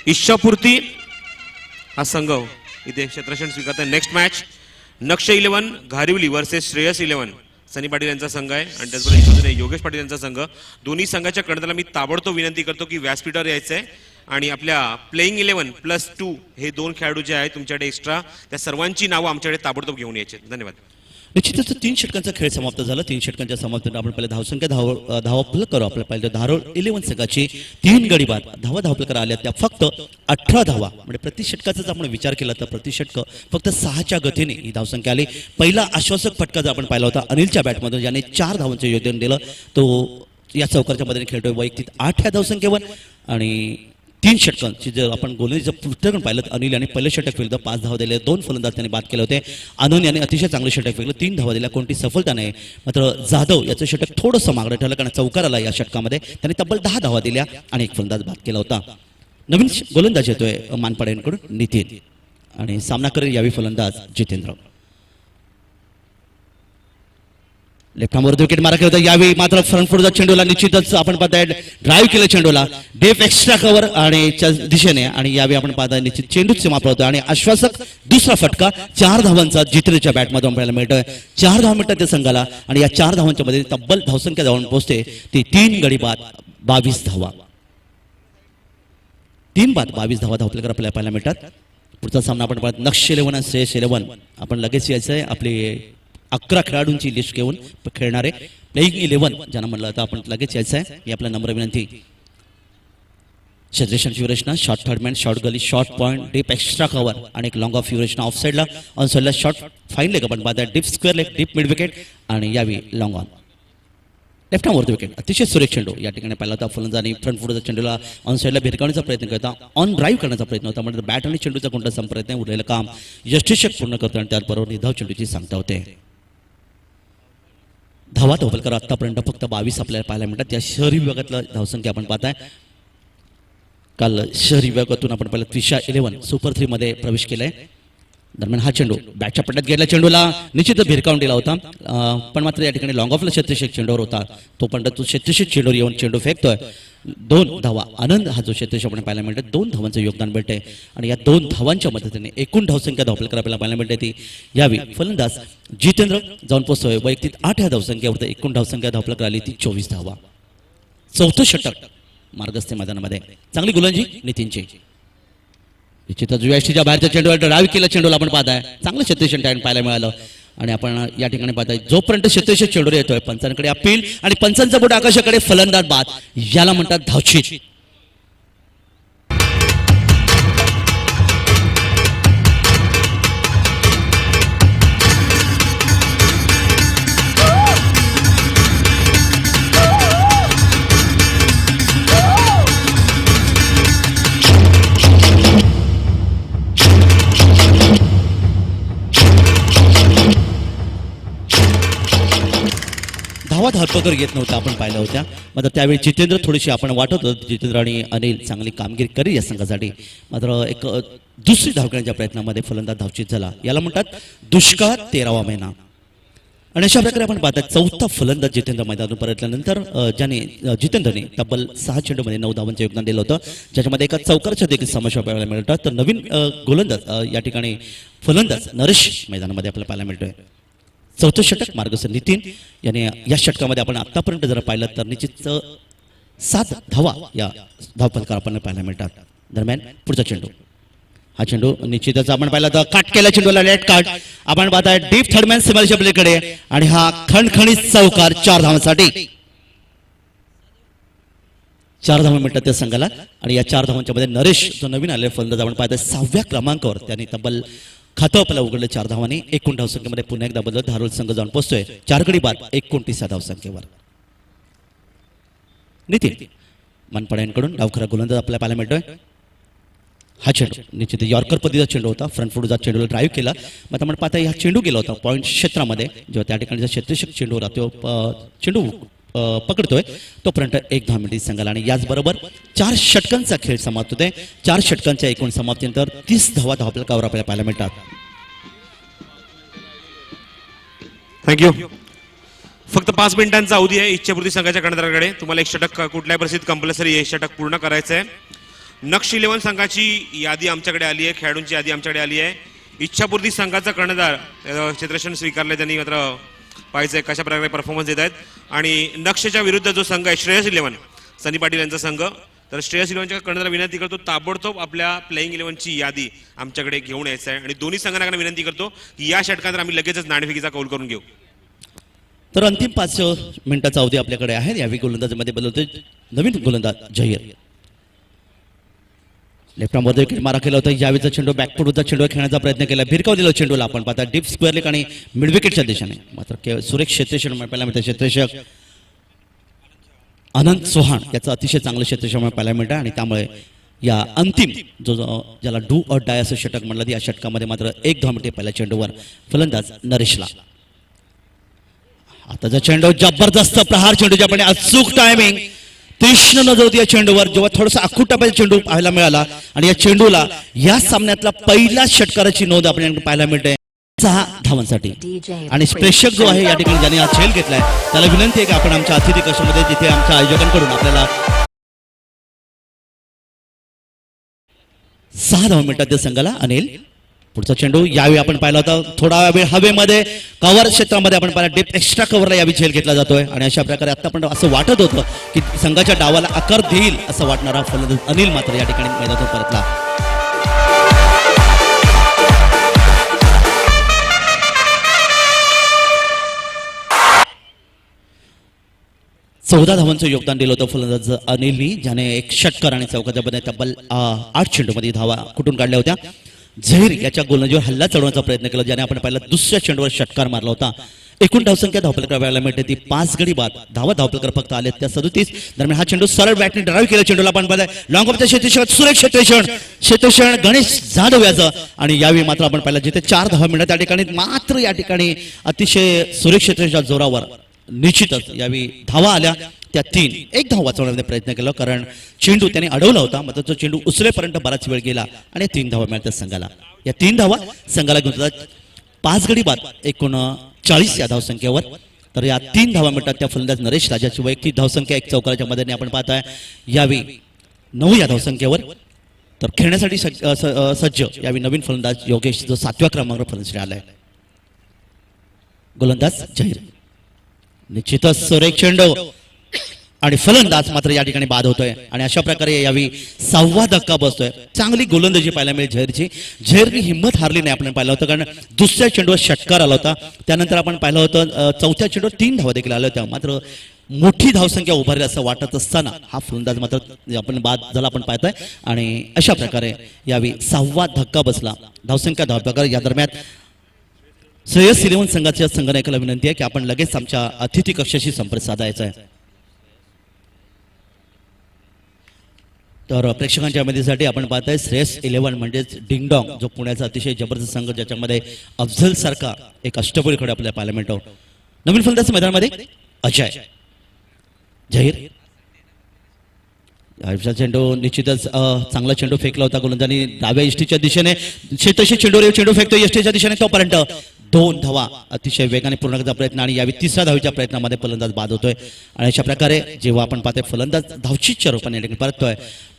इच्छापूर्ती हा संघ इथे क्षेत्ररक्षण स्वीकारता. नेक्स्ट मॅच नक्ष 11 घारिवली वर्सेस श्रेयस 11 सनी पाटील यांचा संघ आहे आणि त्याचबरोबर योगेश पाटील यांचा संघ. दोन्ही संघाच्या कर्णधाराला मी ताबडतोब विनंती करतो की व्यासपीठावर यायचं आहे आणि आपल्या प्लेइंग 11+2 हे 2 खेळाडू जे आहेत तुमच्याकडे एक्स्ट्रा त्या सर्वांची नावं आमच्याकडे ताबडतोब घेऊन यायचे. धन्यवाद.
निश्चितच 3 षटकांचा खेळ समाप्त झाला. 3 षटकांच्या समाप्तीनंतर आपण पहिल्या धावसंख्या धावा फलक करू. आपल्या पहिल्या धारोड 11 संघाची 3 गडी बाद धावा फलक आल्या त्या फक्त 18 धावा. म्हणजे प्रति षटकाचा आपण विचार केला तर प्रति षटक फक्त 6च्या गतीने ही धावसंख्या आली. पहिला आश्वासक फटका जर आपण पाहिला होता अनिलच्या बॅटमधून ज्याने 4 धावांचं योगदान दिलं तो या चौकारच्या मदतीने खेळतोय वैयक्तिक 8 ह्या धावसंख्येवर आणि 3 षटकांची जर आपण गोलंदाजीचं पुस्तकं पाहिलं तर अनिल यांनी पहिले षटक फेकलं 5 धावा दिले. 2 फलंदाज त्यांनी बाद केले होते. आनंद यांनी अतिशय चांगले षटक फेकलं 3 धावा दिल्या. कोणती सफलता नाही. मात्र जाधव याचं षटक थोडंसं मागणं ठरलं कारण चौकार आला या षटकामध्ये. त्यांनी तब्बल 10 धावा दिल्या आणि 1 फलंदाज बाद केला होता. नवीन गोलंदाज येतोय मानपाड्यांकडून नितीन आणि सामना करेल यावी फलंदाज जितेंद्र. लेफ्ट हॅमवर विकेट मारा केला होता यावेळी मात्र फ्रंट फुटचा चेंडूला निश्चितच आपण पाहताय ड्राईव्ह केलं चेंडूला डेफ एक्स्ट्रा कव्हर आणि दिशेने आणि यावेळी आपण पाहताय निश्चित चेंडूच समाप्त होतो आणि आश्वासक दुसरा फटका 4 धावांचा जितेंद्रच्या बॅटमधून आपल्याला मिळतोय. 4 धावा मिळतात त्या संघाला आणि या 4 धावांच्या मध्ये तब्बल धावसंख्या जाऊन पोहोचते ती 3 गडी बाद 22 धावा. 3 बाद 22 धावा धावपलकर आपल्याला पाहायला मिळतात. पुढचा सामना आपण पाहत नक्ष 11 आणि श्रेयस 11 आपण लगेच यायचं आहे. आपली 11 खेळाडूंची लिस्ट घेऊन खेळणारे प्लेइंग 11 ज्यांना म्हणलं तर आपण लगेच यायचं आहे. ही आपला नंबर विनंती. क्षेत्रेशन फ्युरेशना short third man short gully short point deep extra cover आणि एक लॉंग ऑफ फ्युरेशना ऑफ साईडला ऑन साईडला शॉर्ट फाईन लेग आपण पाहताय deep square leg deep mid wicket आणि यावी लॉंग ऑन लेफ्ट हॅमवरती विकेट. अतिशय सुरेख चेंडू या ठिकाणी पाहिला होता. फलंदाजांनी फ्रंट फुटचा चेंडूला ऑन साईडला भिरकावण्याचा प्रयत्न करता ऑन ड्राईव्ह करण्याचा प्रयत्न होता. म्हणजे बॅट आणि चेंडूचा कोणता प्रयत्न उरलेलं काम यष्टीशक पूर्ण करतो आणि त्याचबरोबर निधाव चेंडूची सांगता होते. धावा धावपलकर आतापर्यंत फक्त 22 आपल्याला पाहायला मिळतात. या शहरी विभागातला धावसंख्या आपण पाहताय. काल शहरी विभागातून आपण पाहिलं त्रिशा 11 सुपर 3 मध्ये प्रवेश केलाय. दरम्यान हा चेंडू बॅटच्या पट्ट्यात गेला चेंडूला निश्चितच भिरकावून दिला होता पण मात्र या ठिकाणी लॉंग ऑफला क्षेत्रशेक चेंडूवर होता. तो पण तो क्षेत्रशेक चेंडूवर येऊन चेंडू फेकतोय. 2 धावा आनंद हा जो क्षेत्रशेक आपण पाहायला मिळते 2 धावांचं योगदान मिळते आणि या 2 धावांच्या मदतीने एकूण धावसंख्या धावपलकर आपल्याला पाहायला मिळते ती यावी फलंदाज जितेंद्र जाऊन पोहोचतोय. वैयक्तिक 8 ह्या धावसंख्येवर एकूण धावसंख्या धावपलकर आली ती 24 धावा. 4थं षटक मार्गस्थ मैदानामध्ये चांगली गोलंदाजी नितीनची. निश्चितच USTच्या बाहेरच्या चेंडूवर ड्राईव्ह केला चेंडूला आपण पाहताय. चांगलं क्षेत्ररक्षण टाइम पाहायला मिळालं आणि आपण या ठिकाणी पाहताय जोपर्यंत क्षेत्ररक्षक चेंडूवर येतोय पंचांकडे अपील आणि पंचांचा बोट आकाशाकडे फलंदाज बाद याला म्हणतात धावचीत. धावा धावपकर येत नव्हता आपण पाहिलं होत्या. मात्र त्यावेळी जितेंद्र थोडीशी आपण वाटत होतं जितेंद्र आणि अनिल चांगली कामगिरी करी या संघासाठी. मात्र एक दुसरी धाव करण्याच्या प्रयत्नामध्ये फलंदाज धावचीत झाला. याला म्हणतात दुष्काळ 13वा महिना. आणि अशा प्रकारे आपण पाहता चौथा फलंदाज जितेंद्र मैदानातून परतल्यानंतर ज्याने जितेंद्रने तब्बल 6 चेंडूमध्ये 9 धावांचं योगदान दिलं होतं, ज्याच्यामध्ये एका चौकारचा देखील समावेश पाहायला मिळतो. तर नवीन गोलंदाज या ठिकाणी फलंदाज नरेश मैदानामध्ये आपल्याला पाहायला मिळतोय. चौथं षटक मार्गदर्शन नितीन याने या षटकामध्ये आपण आतापर्यंत जर पाहिलं तर निश्चित 7 धावा या धावफलकावर आपण पाहायला मिळतात. दरम्यान पुढचा चेंडू, हा चेंडू निश्चितच आपण पाहिला तर काट केला चेंडूला लेट काट आपण पाहताय डीप थर्डमॅन सिमलच्या पलीकडे आणि हा खणखणीत चौकार 4 धावांसाठी. 4 धावा मिळतात त्या संघाला आणि या 4 धावांच्या मध्ये नरेश जो नवीन आलेला फलंदाज आपण पाहताय 6व्या क्रमांकावर त्यांनी तब्बल खातं आपल्याला उघडलं 4 धावांनी. एकूण धावसंख्येमध्ये पुन्हा एकदा बदल धारोल संघ जाऊन पोहोचतोय 4 गडी बाद 29 धावसंख्येवर. नितीन मनपाड्यांकडून डावखरा गोलंदाज आपल्याला पाहायला मिळतोय. हा चेंडू निश्चित यॉर्कर पद्धतीचा चेंडू होता, फ्रंट फुटचा चेंडूला ड्राईव्ह केला. मग आपण पाहता हा चेंडू गेला होता पॉईंट क्षेत्रामध्ये, जेव्हा त्या ठिकाणी क्षेत्ररक्षक चेंडू होता तो चेंडू पकडतोय तोपर्यंत 1 धाव मिळते संघाला. आणि याचबरोबर 4 षटकांचा खेळ समाप्त होतोय. 4 षटकांच्या एकूण समाप्तीनंतर 30 धावा धावफलकावर आपल्याला पाहायला मिळतात.
थँक्यू. फक्त 5 मिनिटांचा अवधी आहे इच्छापूर्ती संघाच्या कर्णधाराकडे. तुम्हाला 1 षटक कुठल्याही परिस्थितीत कंपल्सरी 1 षटक पूर्ण करायचं आहे. नक्ष 11 संघाची यादी आमच्याकडे आली आहे, खेळाडूंची यादी आमच्याकडे आली आहे. इच्छापूर्ती संघाचा कर्णधार क्षेत्ररक्षण स्वीकारले त्यांनी, मात्र पाहायचंय कशा प्रकारे परफॉर्मन्स देत आहेत. आणि नक्षच्या विरुद्ध जो संघ आहे श्रेयस 11 सनी पाटील यांचा संघ, तर श्रेयस 11च्या कर्णधार विनंती करतो ताबडतोब आपल्या प्लेइंग 11ची यादी आमच्याकडे घेऊन यायचं आहे. आणि दोन्ही संघांना विनंती करतो की या षटकात आम्ही लगेचच नाणेफेकीचा कौल करून घेऊ.
तर अंतिम 5 मिनिटाचा अवधी आपल्याकडे आहे. यावेळी गोलंदाजामध्ये बदलतोय नवीन गोलंदाज जहीर. लेफ्ट आर्मवर विकेट मारा केला होता. यावेळीचा चेंडू बॅकफुटचा चेंडू खेळण्याचा प्रयत्न केला, भिरकावलेला चेंडूला आपण पाहता डीप स्क्वेअर लेग आणि मिड विकेटच्या दिशेने. मात्र सुरेख क्षेत्ररक्षण पाहायला मिळतं. क्षेत्ररक्षक अनंत चौहान याचं अतिशय चांगलं क्षेत्ररक्षण पाहायला मिळतं आणि त्यामुळे या अंतिम जो ज्याला डू ऑर डाय असं षटक म्हणलं या षटकामध्ये मात्र 1 धाव मिळते पहिल्या चेंडूवर फलंदाज नरेशला. आताचा चेंडू जबरदस्त प्रहार चेंडू ज्याप्रमाणे अचूक टायमिंग तीक्ष्ण नजर होती या चेंडूवर, जेव्हा थोडासा आखूट टापायचा चेंडू पाहायला मिळाला आणि या चेंडूला या सामन्यातला पहिला षटकाराची नोंद आपल्याला पाहायला मिळते 6 धावांसाठी. आणि प्रेक्षक जो आहे या ठिकाणी ज्याने हा खेळ घेतलाय त्याला विनंती आहे की आपण आमच्या अतिथी कक्षामध्ये जिथे आमच्या आयोजकांकडून आपल्याला 6 धावा मिळतात त्या संघाला. अनिल पुढचा चेंडू यावेळी आपण पाहिला होता थोडा वेळ हवेमध्ये कव्हर क्षेत्रामध्ये आपण पाहिला डीप एक्स्ट्रा कव्हरला यावेळी झेल घेतला जातोय. आणि अशा प्रकारे आता पण असं वाटत होतं की संघाच्या डावाला आकार देईल असं वाटणारा फलंदाज अनिल मात्र या ठिकाणी मैदानातून परतला. चौदा धावांचं योगदान दिलं होतं फलंदाज अनिलनी, ज्याने 1 षटकार आणि चौकाच्या बदल्यात तब्बल 8 चेंडूमध्ये धावा कुठून काढल्या होत्या. झहीर याच्या गोलंदाजीवर हल्ला चढवण्याचा प्रयत्न केला, ज्याने आपण पाहिलं दुसऱ्या चेंडूवर षटकार मारला होता. एकूण धावसंख्या धावफलकावर पाहायला मिळते ती 5 गडी बाद. धावा धावफलकार फक्त आले त्या 37. दरम्यान हा चेंडू सरळ बॅटने ड्राईव्ह केला चेंडूला आपण पाहिलं लॉंग ऑफच्या क्षेत्ररक्षक सुरेख क्षेत्ररक्षण गणेश जाधव याचं. आणि यावेळी मात्र आपण पाहिलं जिथे 4 धावा मिळतात त्या ठिकाणी मात्र या ठिकाणी अतिशय सुरेख क्षेत्ररक्षणाच्या जोरावर निश्चितच यावेळी धावा आल्या त्या 3. 1 धाव वाचवण्याचा प्रयत्न केला कारण चेंडू त्याने अडवला होता, मात्र तो चेंडू उसरेपर्यंत बराच वेळ गेला आणि 3 धावा मिळतात संघाला. या 3 धावा संघाला घेऊन जातात 5 गडी बाद 39 या धावसंख्येवर. तर या 3 धावा मिळतात त्या फलंदाज नरेश राजाची वैयक्तिक धावसंख्या 1 चौकाराच्या मदतीने आपण पाहताय यावेळी 9 या धावसंख्येवर. तर खेळण्यासाठी सज्ज यावेळी नवीन फलंदाज योगेश जो 7व्या क्रमांकावर फलंदाजी आलाय. गोलंदाज जहीर निश्चितच सुरेख चेंडू आणि फलंदाज मात्र या ठिकाणी बाद होतोय. आणि अशा प्रकारे यावेळी 6वा धक्का बसतोय. चांगली गोलंदाजी पाहायला मिळेल झहीरची. झहीरनी हिंमत हारली नाही आपण पाहिलं होतं, कारण दुसऱ्या चेंडूवर षटकार आला होता. त्यानंतर आपण पाहिलं होतं 4थ्या चेंडूवर 3 धावा देखील आल्या होत्या. मात्र मोठी धावसंख्या उभारली असं वाटत असताना हा फलंदाज मात्र आपण बाद झाला आपण पाहताय. आणि अशा प्रकारे यावेळी 6वा धक्का बसला. धावसंख्या धावप्रकार या दरम्यान श्रेयस 11 संघाच्या संघनायकाला विनंती आहे की आपण लगेच आमच्या अतिथी कक्षाशी संपर्क साधायचा आहे. तर प्रेक्षकांच्या मदतीसाठी आपण पाहताय श्रेयस 11 म्हणजेच डिंगडॉंग जो पुण्याचा अतिशय जबरदस्त संघ, ज्याच्यामध्ये अफझल सारखा एक अष्टपैलू खेळाडू आपल्याला पाहायला मिळतो. नवीन फलंदाज मैदानामध्ये अजय. झहीर चेंडू निश्चितच चांगला चेंडू फेकला होता गोलंदाजांनी डाव्या इष्टीच्या दिशेने. तशी चेंडू फेकतो इष्टीच्या दिशेने तोपर्यंत 2 धावा अतिशय वेगाने पूर्ण करण्याचा प्रयत्न आणि यावेळी 3ऱ्या धावेच्या प्रयत्नामध्ये फलंदाज बाद होतोय आणि अशा प्रकारे जेव्हा आपण पाहतोय फलंदाज धावचीच्या रूपाने या ठिकाणी परततोय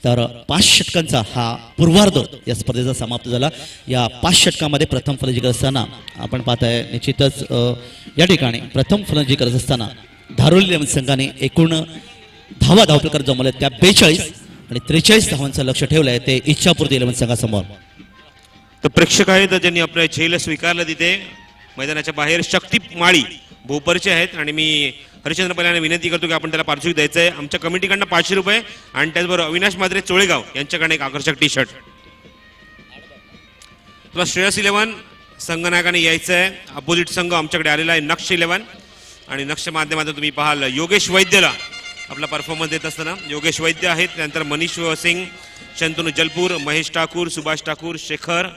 तर 5 षटकांचा हा पूर्वार्ध या स्पर्धेचा समाप्त झाला. या 5 षटकामध्ये प्रथम फलंदाजी करत असताना आपण पाहताय निश्चितच या ठिकाणी प्रथम फलंदाजी करत असताना धारोली 11 संघाने एकूण धावा धावप्रकार जमवले त्या 42 आणि 43 धावांचं लक्ष ठेवलंय ते इच्छापूर्ती 11 संघासमोर.
तर प्रेक्षक आहेत ज्यांनी आपल्या झेल स्वीकारलं तिथे मैदानाच्या बाहेर शक्ती माळी भोपरचे आहेत आणि मी हरिश्चंद्र पहिल्याने विनंती करतो की आपण त्याला पारितोषिक द्यायचं आहे. आमच्या कमिटीकडनं 500 रुपये आणि त्याचबरोबर अविनाश मात्रे चोळेगाव यांच्याकडे एक आकर्षक टी शर्ट. तुला श्रेयस 11 संघनायकाने यायचं आहे. अपोजिट संघ आमच्याकडे आलेला आहे नक्ष 11 आणि नक्ष माध्यमातून तुम्ही पाहाल योगेश वैद्यला आपला परफॉर्मन्स देत असताना योगेश वैद्य आहेत. त्यानंतर मनीष सिंग, शंतनू जलपूर, महेश ठाकूर, सुभाष ठाकूर, शेखर,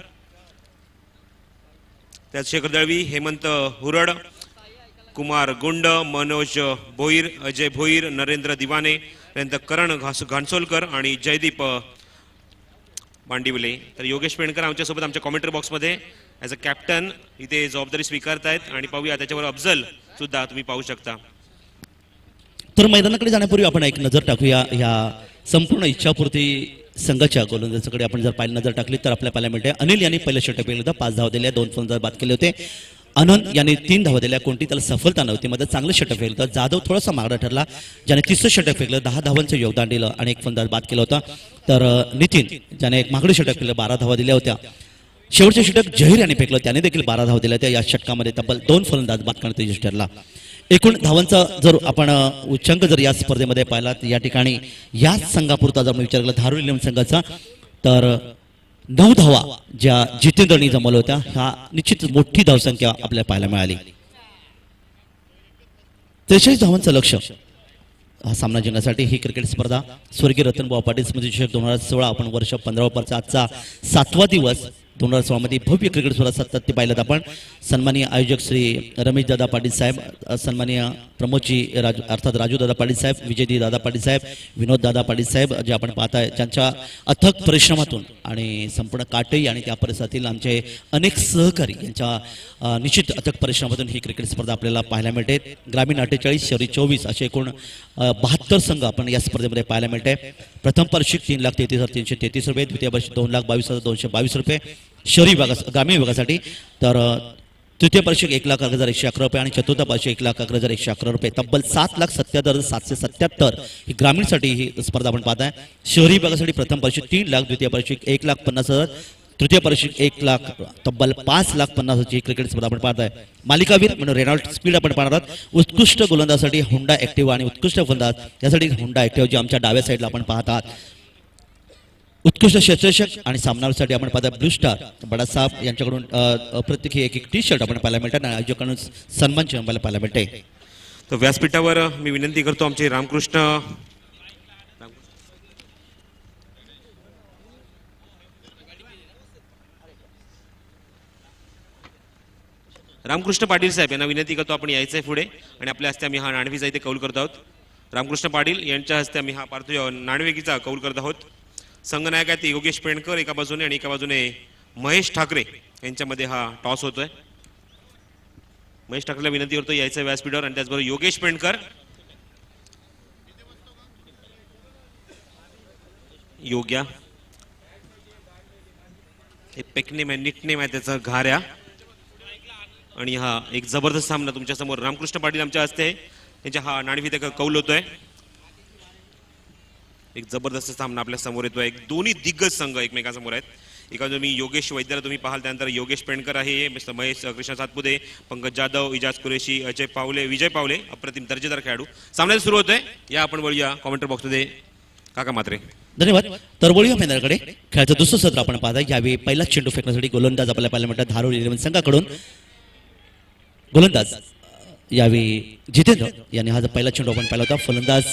त्यात शेखर दळवी, हेमंत हुरड, कुमार गुंड, मनोज भोईर, अजय भोईर, नरेंद्र दिवाने, त्यानंतर करण घानसोलकर आणि जयदीप मांडिवले. तर योगेश पेणकर आमच्यासोबत आमच्या कॉमेंट्री बॉक्समध्ये ॲज अ कॅप्टन इथे जबाबदारी स्वीकारतायत आणि पाहूया त्याच्यावर अफजल सुद्धा तुम्ही पाहू शकता.
तर मैदानाकडे जाण्यापूर्वी आपण एक नजर टाकूया ह्या संपूर्ण इच्छापूर्ती संघाच्या गोलंदाजाकडे. आपण जर पाहिलं नजर टाकली तर आपल्या पाहायला मिळते अनिल यांनी पहिल्या षटक फेकलं होतं, 5 धावा दिल्या, 2 फलंदाज बाद केले होते. आनंद यांनी 3 धावा दिल्या, कोणती त्याला सफलता नव्हती, मध्ये चांगलं षटक फेकलं होतं. जाधव थोडासा मागडा ठरला ज्याने 3रं षटक फेकलं, 10 धावांचं योगदान दिलं आणि 1 फलंदाज बाद केला होता. तर नितीन ज्याने एक मागडं षटक फेकलं, 12 धावा दिल्या होत्या. शेवटचे षटक जहीर यांनी फेकलं, त्याने देखील 12 धावा दिल्या होत्या. या षटकामध्ये तब्बल 2 फलंदाज बाद करण्यात यश ठरला. एकूण धावांचा जर आपण उच्चांक जर या स्पर्धेमध्ये पाहिला तर या ठिकाणी या संघापुरता जर विचार केला धारोली 11 संघाचा तर 9 धावा ज्या जितेंद्रनी जमवल्या होत्या, हा निश्चित मोठी धावसंख्या आपल्याला पाहायला मिळाली. 43 धावांचं लक्ष हा सामना जिंकण्यासाठी ही क्रिकेट स्पर्धा स्वर्गीय रतनभाऊ पाटील स्मृती चषक 2016 आपण वर्ष 15 वारचा आजचा 7वा दिवस 2016 मध्ये भव्य क्रिकेट स्पर्धा सातत्य पाहिलं आपण. सन्माननीय आयोजक श्री रमेश दादा पाटील साहेब, सन्माननीय प्रमोदजी अर्थात राजू दादा पाटील साहेब, विजयदी दादा पाटील साहेब, विनोद दादा पाटील साहेब जे आपण पाहताय ज्यांच्या अथक परिश्रमातून आणि संपूर्ण काटई आणि त्या परिसरातील आमचे अनेक सहकारी यांच्या निश्चित अथक परिश्रमातून ही क्रिकेट स्पर्धा आपल्याला पाहायला मिळते. ग्रामीण 48, शहरी 24 असे एकूण 72 संघ आपण या स्पर्धेमध्ये पाहायला मिळते. प्रथम पारितोषिक 3,33,333 रुपये, द्वितीय पारितोषिक 2,22,222 रुपये शहरी विभागास ग्रामीण विभागासाठी, तर तृतीय पारितोषिक 1,11,111 रुपये आणि चतुर्थ पारितोषिक 1,11,111 रुपये. तब्बल 7,77,777 ही ग्रामीणसाठी ही स्पर्धा आपण पाहताय. शहरी विभागासाठी प्रथम पारितोषिक 3 लाख, द्वितीय पारितोषिक 1,50,000, तृतीय पारितोषिक 1 लाख, तब्बल 5,50,000 क्रिकेट स्पर्धा आपण पाहताय. मालिकावीर म्हणून रेनॉल्ड स्पीड आपण पाहणार आहोत. उत्कृष्ट गोलंदाजासाठी होंडा ऍक्टिव्हा आणि उत्कृष्ट फलंदाज यासाठी होंडा ऍक्टिव्हा जे आमच्या डाव्या साईडला आपण पाहत आहात. उत्कृष्ट क्षेत्ररक्षक आणि सामनावीसाठी आपण पाहता ब्लू स्टार बडासाहेब यांच्याकडून प्रत्येकी एक टी शर्ट आपण पाहायला मिळतात आणि आयोजकांकडून सन्मान चिन्ह पाहायला मिळते.
तर व्यासपीठावर मी विनंती करतो आमचे रामकृष्ण पाटील साहेब यांना विनंती करतो आपण यायचं आहे पुढे आणि आपल्या हस्ते आम्ही हा नाणेफीचा इथे कौल करत आहोत. रामकृष्ण पाटील यांच्या हस्ते आम्ही हा पार्थिव नाणेफेकीचा कौल करत आहोत. संघनायक आहेत योगेश पेणकर एका बाजूने आणि एका बाजूने महेश ठाकरे यांच्यामध्ये हा टॉस होतोय. महेश ठाकरेला विनंती करतो यायचं व्यासपीठावर आणि त्याचबरोबर योगेश पेणकर, योग्या हे पेकनेम आहे, निकनेम आहे त्याचा घाऱ्या. आणि हा एक जबरदस्त सामना तुमच्या समोर रामकृष्ण पाटील आमच्या हस्ते त्यांच्या हा नाणेफेकीचा कौल होतोय. एक जबरदस्त सामना आपल्या समोर येतोय. एक दोन्ही दिग्गज संघ एकमेकांसमोर आहेत. एका तुम्ही योगेश वैद्यला तुम्ही पाहाल, त्यानंतर योगेश पेणकर आहे, महेश कृष्ण सातपुते, पंकज जाधव, इजाज कुरेशी, अजय पावले, विजय पावले, अप्रतिम दर्जेदार खेळाडू. सामना सुरू होतोय. या आपण वळूया कॉमेंट्री बॉक्समध्ये काका मात्रे.
धन्यवाद. तर वळूया मैदानाकडे. खेळाचं दुसरं सत्र आपण पाहता. यावेळी पहिला चेंडू फेकण्यासाठी गोलंदाज आपल्याला पाहायला मिळतात धारोली 11 संघाकडून. गोलंदाज यावेळी जितेंद्र यांनी हा पहिला चेंडू आपण पाहिला होता. फलंदाज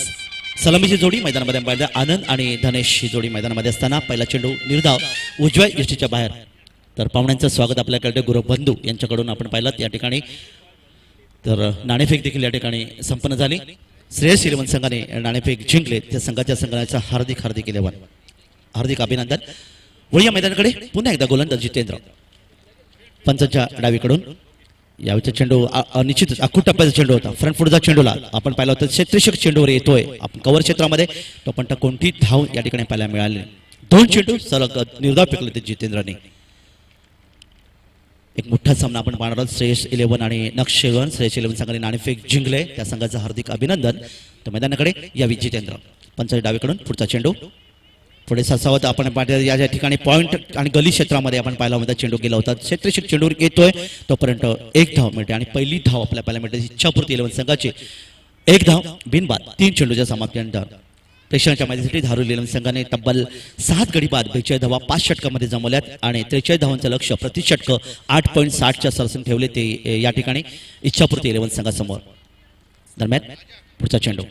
सलामीची जोडी मैदानामध्ये पाहिजे. आनंद आणि धनेश ही जोडी मैदानामध्ये असताना पहिला चेंडू निर्धाव उजव्या यष्टीच्या बाहेर. तर पाहुण्यांचं स्वागत आपल्याकडे गुरु बंधू यांच्याकडून आपण पाहिलं या ठिकाणी. तर नाणेफेक देखील या ठिकाणी संपन्न झाली. श्रेयस 11 संघाने नाणेफेक जिंकले. त्या संघाच्या संघाचा हार्दिक हार्दिक अभिनंदन. वळूया मैदानाकडे. पुन्हा एकदा गोलंदाज जितेंद्र पंचांच्या डावीकडून. यावेळीचा चेंडू निश्चितच अखूट टप्प्याचा चेंडू होता. फ्रंट फुटचा चेंडूला आपण पाहिलं होतं क्षेत्ररक्षक चेंडूवर येतोय आपण कव्हर क्षेत्रामध्ये तो पण कोणती धाव या ठिकाणी पाहायला मिळाली. 2 चेंडू सलग निर्धाव फेकले ते जितेंद्रने. एक मोठा सामना आपण पाहणार आहोत. श्रेयस 11 आणि नक्ष 11. श्रेयस 11 संघाने नाणेफेक जिंकले. त्या संघाचं हार्दिक अभिनंदन. तर मैदानाकडे यावी जितेंद्र. पंचायत डावीकडून पुढचा चेंडू पुढे सासावत आपण पाहतो या ठिकाणी पॉइंट आणि गली क्षेत्रामध्ये आपण पाहिला होता चेंडू गेला होता. क्षेत्ररक्षक चेंडूवर येतोय तोपर्यंत 1 धाव मिळते आणि पहिली धाव आपल्या पाहायला मिळते इच्छापूर्ती 11 संघाची. 1 धाव बिनबाद 3 चेंडूच्या समाप्तीनंतर. प्रेक्षकांच्या माहितीसाठी धारूर 11 संघाने तब्बल 7 गडी बाद 42 धावा 5 षटकामध्ये जमवल्यात आणि 43 धावांचं लक्ष प्रति षटक 8.60च्या सरासरी ठेवले ते या ठिकाणी इच्छापूर्ती 11 संघासमोर. दरम्यान पुढचा चेंडू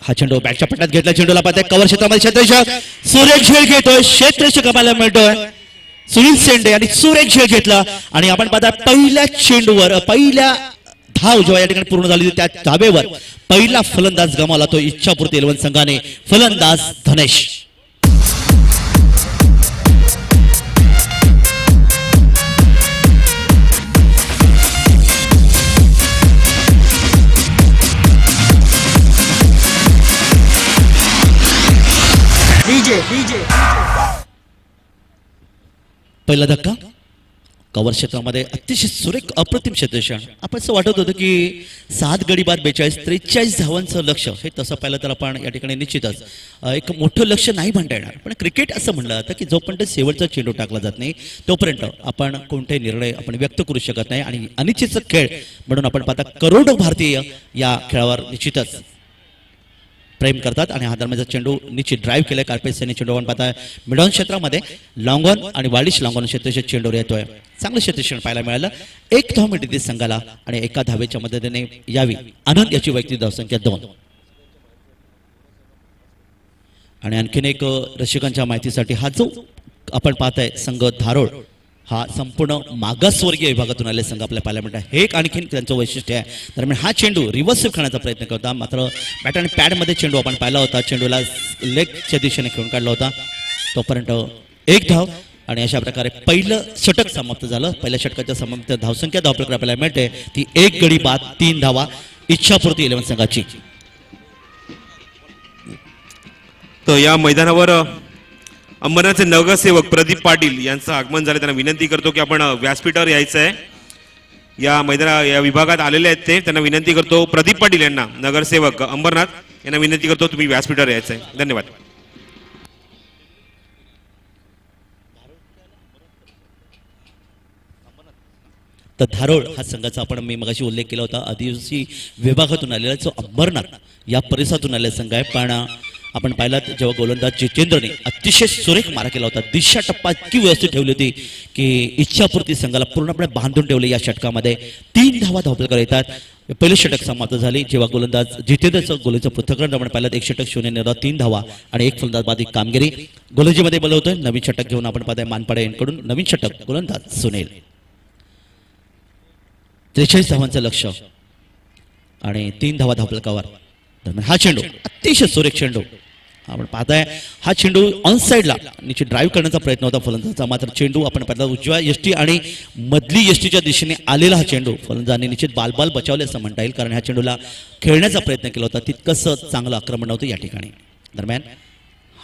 हा चेंडू बॅटच्या पट्ट्यात घेतला. चेंडूला पाहताय कव्हर क्षेत्रामध्ये क्षेत्ररक्षक सुरेख झेल घेतोय. क्षेत्ररक्षक आपल्याला मिळतोय सुनील शेंडे आणि सुरेख झेल घेतला आणि आपण पाहताय पहिल्या चेंडूवर पहिल्या धाव जेव्हा या ठिकाणी पूर्ण झाली त्या धावेवर पहिला फलंदाज गमावला तो इच्छापूर्ती 11 संघाने. फलंदाज धनेश. पहिला धक्का कव्हर क्षेत्रामध्ये अतिशय सुरेख अप्रतिम क्षेत्ररक्षण. आपण असं वाटत होतं की 7 गडी बाद 42 43 धावांचं लक्ष हे तसं पाहिलं तर आपण या ठिकाणी निश्चितच एक मोठं लक्ष नाही म्हणता येणार. पण क्रिकेट असं म्हणलं जातं की जोपर्यंत शेवटचा चेंडू टाकला जात नाही तोपर्यंत आपण कोणतेही निर्णय आपण व्यक्त करू शकत नाही आणि अनिश्चितचा खेळ म्हणून आपण पाहता करोडो भारतीय या खेळावर निश्चितच प्रेम करतात आणि हा दरम्यानचा चेंडू निश्चित ड्राईव्ह केलाय. कार्पेट सेने चेंडू आपण पाहताय मिडॉन क्षेत्रामध्ये लॉंग ऑन आणि वार्डिश लॉंग ऑन क्षेत्राचे चेंडूवर येतोय. चांगलं क्षेत्ररक्षण पाहायला मिळालं. 1 धाव मिळते संघाला आणि एका धावेच्या मदतीने यावी आनंद याची वैयक्तिक धावसंख्या 2. आणि आणखीन एक रसिकांच्या माहितीसाठी हा जो आपण पाहताय संघ धारोड हा संपूर्ण मागासवर्गीय विभागातून आलेला संघ आपल्या पाहायला मिळतात. हे एक आणखीन त्यांचं वैशिष्ट्य आहे. दरम्यान हा चेंडू रिव्हर्स स्वीप करण्याचा प्रयत्न करता मात्र बॅट आणि पॅडमध्ये चेंडू आपण पाहिला होता. चेंडूला लेगच्या दिशेने खेळून काढला होता तोपर्यंत 1 धाव आणि अशा प्रकारे पहिलं षटक समाप्त झालं. पहिल्या षटकाच्या समाप्त धावसंख्या धाव प्रकार आपल्याला मिळते ती 1 गडी बाद 3 धावा इच्छापूर्ती 11 संघाची.
तर या मैदानावर अंबरनाथचे नगरसेवक प्रदीप पाटील यांचं आगमन झालं. त्यांना विनंती करतो की आपण व्यासपीठावर यायचं आहे. या विभागात आलेले आहेत ते त्यांना विनंती करतो. प्रदीप पाटील यांना नगरसेवक अंबरनाथ यांना विनंती करतो तुम्ही व्यासपीठावर यायचं आहे. धन्यवाद.
तर धारोड हा संघाचा आपण मी मगाशी उल्लेख केला होता आदिवासी विभागातून आलेला जो अंबरनाथ या परिसरातून आलेला संघ आहे. पण आपण पाहिलं जेव्हा गोलंदाज जितेंद्रने अतिशय सुरेख मारा केला होता. दिशा टप्पा इतकी व्यवस्थित ठेवली होती की इच्छापूर्ती संघाला पूर्णपणे बांधून ठेवले. या षटकामध्ये 3 धावा धावपलकर येतात. पहिले षटक समाप्त झाले जेव्हा गोलंदाज जितेंद्रचं गोलंदाज पृथक्करण आपण पाहिलं 1 षटक 0 निर्धाव 3 धावा आणि 1 फलंदाज बाधिक कामगिरी गोलंदाजीमध्ये बोलवतोय. नवीन षटक घेऊन आपण पाहताय मानपाडे यांकडून नवीन षटक गोलंदाज सुनील. 43 धावांचं लक्ष आणि 3 धावा धावपलकावर. दरम्यान हा चेंडू अतिशय सुरेख चेंडू आपण पाहताय. हा चेंडू ऑन साईडला निश्चित ड्राईव्ह करण्याचा प्रयत्न होता फलंदाजाचा मात्र चेंडू आपण पाहता उजव्या यष्टी आणि मधली यष्टीच्या दिशेने आलेला हा चेंडू फलंदाजाने निश्चित बालबाल बचावले असं म्हणता येईल. कारण ह्या चेंडूला खेळण्याचा प्रयत्न केला होता तितकंच चांगलं आक्रमण नव्हतं या ठिकाणी. दरम्यान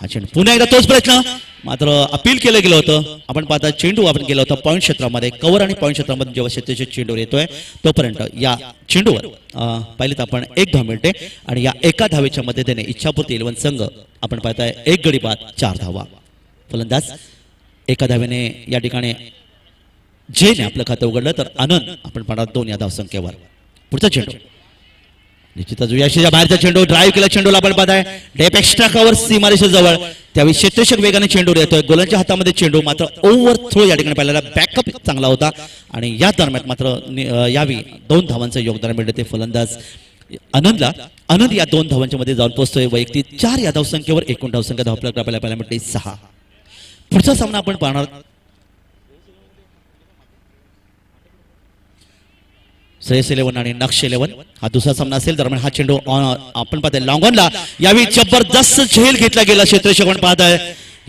हा चेंडू पुन्हा एकदा तोच प्रयत्न मात्र अपील केलं गेलं होतं. आपण पाहता चेंडू आपण केला होता पॉईंट क्षेत्रामध्ये कव्हर आणि पॉईंट क्षेत्रामध्ये जेव्हा शेतीच्या चेंडूवर येतोय तोपर्यंत या चेंडूवर पाहिलं तर आपण 1 धाव मिळते आणि या एका धावेच्या मदतीने इच्छापूर्ती 11 संघ आपण पाहताय 1 गडी बाद 4 धावा. फलंदाज एका धावेने या ठिकाणी जेने आपलं खातं उघडलं तर आनंद आपण पाहणार 2 या धावसंख्येवर. पुढचा चेंडू निश्चितच यशीच्या बाहेरचा चेंडू ड्राईव्ह केला. चेंडूला आपण पाहताय डेप एक्स्ट्रा कव्हर सीमारेषे जवळ त्यावेळी क्षेत्ररक्षक वेगाने चेंडू येतोय. गोलांच्या हातामध्ये चेंडू मात्र ओव्हर थ्रो या ठिकाणी पाहिलेला बॅकअप चांगला होता आणि या दरम्यान मात्र यावी 2 धावांचं योगदान मिळते ते फलंदाज आनंदला. आनंद या 2 धावांच्या मध्ये जाऊन पोहोचतोय. वैयक्तिक 4 या धावसंख्येवर एकूण धावसंख्या धावपलक आपल्याला मिळते 6. पुढचा सामना आपण पाहणार श्रेयस 11 आणि नक्ष 11 हा दुसरा सामना असेल. दरम्यान हा चेंडू आपण पाहताय लॉंग ऑनला यावेळी जबरदस्त झेल घेतला गेला. क्षेत्ररक्षक आपण पाहताय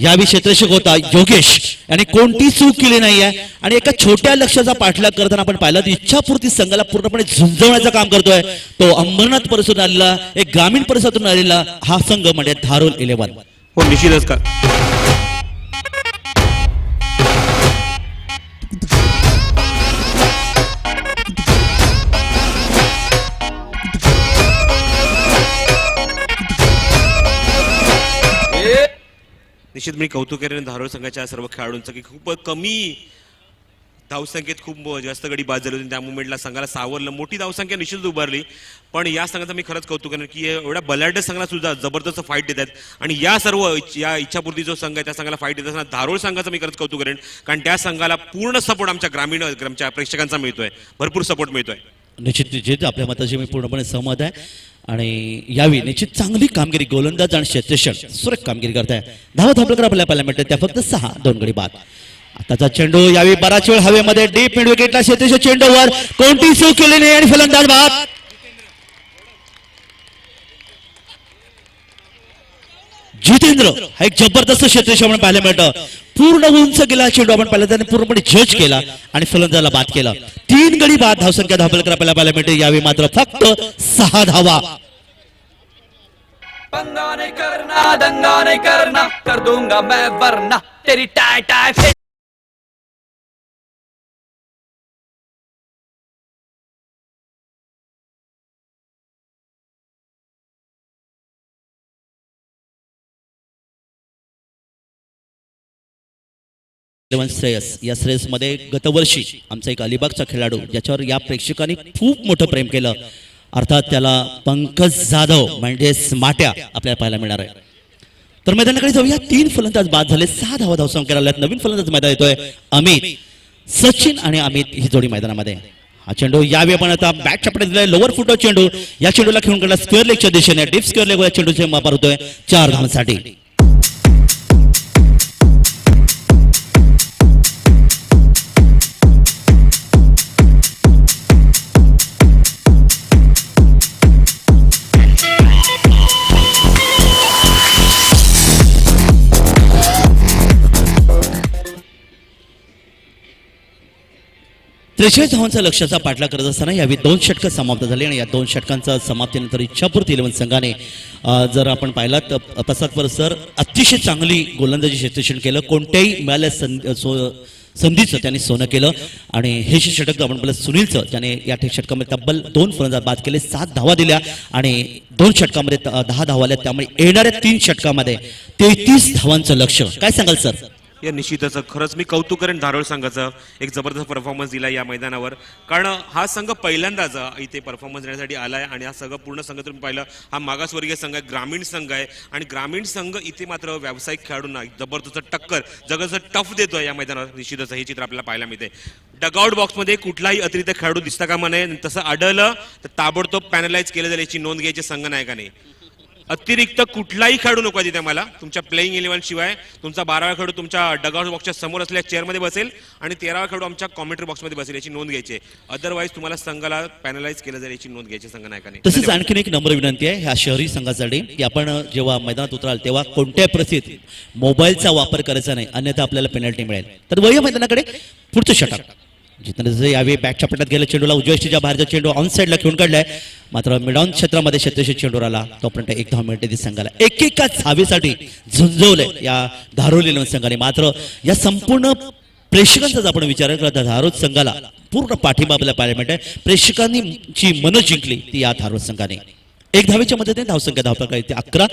यावेळी क्षेत्ररक्षक होता योगेश आणि कोणती चूक केली नाहीये आणि एका छोट्या लक्ष्याचा पाठलाग करताना आपण पाहिलं इच्छापूर्ती संघाला पूर्णपणे झुंजवण्याचं काम करतोय तो अंबरनाथ परिसरातून आलेला एक ग्रामीण परिसरातून आलेला हा संघ म्हणजे धारोल 11.
हो निश्चितच का निश्चित मी कौतुक करेन धारोळ संघाच्या सर्व खेळाडूंचं की खूप कमी धावसंख्येत खूप जास्त गडी बाद झाली होती त्या मुवमेंटला संघाला सावरलं मोठी धावसंख्या निश्चित उभारली पण या संघाचं मी खरंच कौतुक करेन की एवढ्या बलाढ्य संघाला सुद्धा जबरदस्त फाईट देत आहेत आणि या सर्व या इच्छापूर्ती जो संघ आहे त्या संघाला फाईट देत असताना धारोळ संघाचं मी खरंच कौतुक करेन कारण त्या संघाला पूर्ण सपोर्ट आमच्या ग्रामीण आमच्या प्रेक्षकांचा मिळतोय भरपूर सपोर्ट मिळतोय.
निश्चित आपल्या मताशी मी पूर्णपणे सहमत आहे आणि यावेळी निश्चित चांगली कामगिरी गोलंदाज आणि क्षेत्ररक्षक सुरेख कामगिरी करत आहे. धावा धापलकर आपल्याला पाहायला मिळते त्या फक्त 6 2 गडी बाद. आताचा चेंडू यावेळी बराच वेळ हवेमध्ये डीप मिड विकेटला क्षेत्ररक्षक चेंडूवर कोणती चूक केली नाही आणि फलंदाज बाद. जितेंद्र हा एक जबरदस्त क्षेत्ररक्षक आपण पाहायला मिळतं पूर्ण उंच गेला चेंडू आपण पाहिला त्याने पूर्णपणे जज केला आणि फलंदाजाला बाद केला. 3 गडी बाद धावसंख्या धापलकर आपल्याला पाहायला मिळते यावेळी मात्र फक्त 6 धावा.
पंगा नहीं करना दंगा नहीं करना कर दूंगा मैं वरना तेरी टाय टाय फेंक
श्रेयस या श्रेयस मध्ये गतवर्षी आमचा एक अलिबागचा खेळाडू ज्याच्यावर या प्रेक्षकांनी खूप मोठं प्रेम केलं अर्थात त्याला पंकज जाधव म्हणजे स्माट्या आपल्याला पाहायला मिळणार आहे. तर मैदानाकडे जाऊया 3 फलंदाज बाद झाले 6 धावा धावसंख्या आल्यात. नवीन फलंदाज मैदान येतोय अमित सचिन आणि अमित ही जोडी मैदानामध्ये. हा चेंडू यावेळी आपण आता बॅट चपडे दिलाय लोअर फुट चेंडू या चेंडूला खेळून गेला स्क्वेअर लेगच्या दिशेने डीप स्क्वेअर लेग चेंडूचे वापर होतोय 4 धावांसाठी. त्रेचाळीस धावांचा लक्ष्याचा पाठलाग करत असताना यावेळी 2 षटकं समाप्त झाली आणि या 2 षटकांचा समाप्तीनंतर इच्छापूर्ती 11 संघाने जर आपण पाहिला तर प्रसाद परसर अतिशय चांगली गोलंदाजी क्षेत्ररक्षण केलं कोणत्याही मिळाल्या संधीचं त्यांनी सोनं केलं आणि हे षटक आपण पाहिलं सुनीलचं त्याने या षटकामध्ये तब्बल 2 फलंदाज बाद केले 7 धावा दिल्या आणि 2 षटकामध्ये 10 धावा आल्या त्यामुळे येणाऱ्या 3 षटकामध्ये 33 धावांचं लक्ष्य. काय सांगाल सर?
या निश्चितच खरंच मी कौतुक करेन धारोळ संघाचं एक जबरदस्त परफॉर्मन्स दिला या मैदानावर कारण हा संघ पहिल्यांदाच इथे परफॉर्मन्स देण्यासाठी आलाय आणि हा संघ पूर्ण संघ तुम्ही पाहिलं हा मागासवर्गीय संघ आहे ग्रामीण संघ आहे आणि ग्रामीण संघ इथे मात्र व्यावसायिक खेळाडूंना जबरदस्त टक्कर जबरदस्त टफ देतोय या मैदानावर. निश्चितच हे चित्र आपल्याला पाहायला मिळते. डगआउट बॉक्समध्ये कुठलाही अतिरिक्त खेळाडू दिसता कामा नये तसं आढळलं तर ताबडतोब पॅनलाइज केलं जाईल याची नोंद घ्यायची संघनायकाने. अतिरिक्त कुठलाही खेळाडू नको तिथे मला तुमच्या प्लेइंग 11 शिवाय तुमचा 12वा खेळाडू तुमच्या डगआउट बॉक्सच्या समोर असलेल्या चेअरमध्ये बसेल आणि 13वा खेळाडू आमच्या कॉमेंट्री बॉक्समध्ये बसेल याची नोंद घ्यायची. अदरवाईज तुम्हाला संघाला पॅनलाइज केलं जाईल याची नोंद घ्यायची संघनायकाने.
तसेच आणखीन एक नम्र विनंती आहे ह्या शहरी संघासाठी की आपण जेव्हा मैदानात उतराल तेव्हा कोणत्याही परिस्थितीत मोबाईलचा वापर करायचा नाही अन्यथा आपल्याला पेनल्टी मिळेल. तर वया मैदानाकडे पुढचं षटक जितेंद्र यावेळी बॅटच्या पट्ट्यात गेल्या चेंडूला उजव्या यष्टीच्या बाहेरचा चेंडू ऑन साईडला खेळून काढलाय मात्र मिडॉन क्षेत्रामध्ये क्षेत्ररक्षक चेंडूर आला तोपर्यंत 1 धाव मिळते संघाला. एकेका धावेसाठी झुंजवलंय या धारोल 11 संघाने. मात्र या संपूर्ण प्रेक्षकांचा आपण विचार करता धारोल संघाला पूर्ण पाठिंबा आपल्याला पाहायला मिळतंय. प्रेक्षकांनी जी मनं जिंकली ती या धारोल संघाने. 1 धावेच्या मदतीने धावसंख्या धावता येते 11.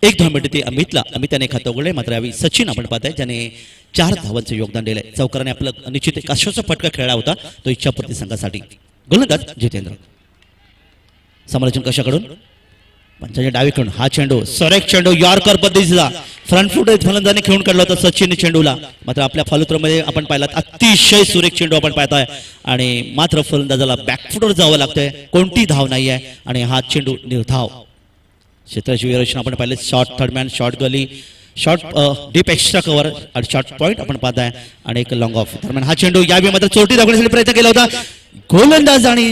1 धाव मिळते ती अमितला अमिताने खातं उघडले मात्र यावेळी सचिन आपण पाहताय ज्याने 4 धावांचं योगदान दिलंय. चौकाराने आपलं निश्चित एक आश्वासक फटका खेळला होता तो इच्छापूर्ती संघासाठी. गोलंदाज जितेंद्र समालोचन कशाकडून पंचाच्या डावीकडून हा चेंडू सरेक चेंडू यॉर्कर पद्धतीचा फ्रंट फुट फलंदाजाने खेळून काढला होता सचिन चेंडूला मात्र आपल्या फॉलोथ्रोमध्ये आपण पाहिला अतिशय सुरेख चेंडू आपण पाहताय आणि मात्र फलंदाजाला बॅकफुटवर जावं लागतंय कोणती धाव नाही आहे आणि हा चेंडू निर्धाव. क्षेत्राची विरचना आपण पाहिले short third man short gully short deep extra cover आणि शॉर्ट पॉईंट आपण पाहताय आणि एक लॉंग ऑफ दरम्यान हा चेंडू यावेळी मात्र चोटी दाखवण्यासाठी प्रयत्न केला होता गोलंदाज आणि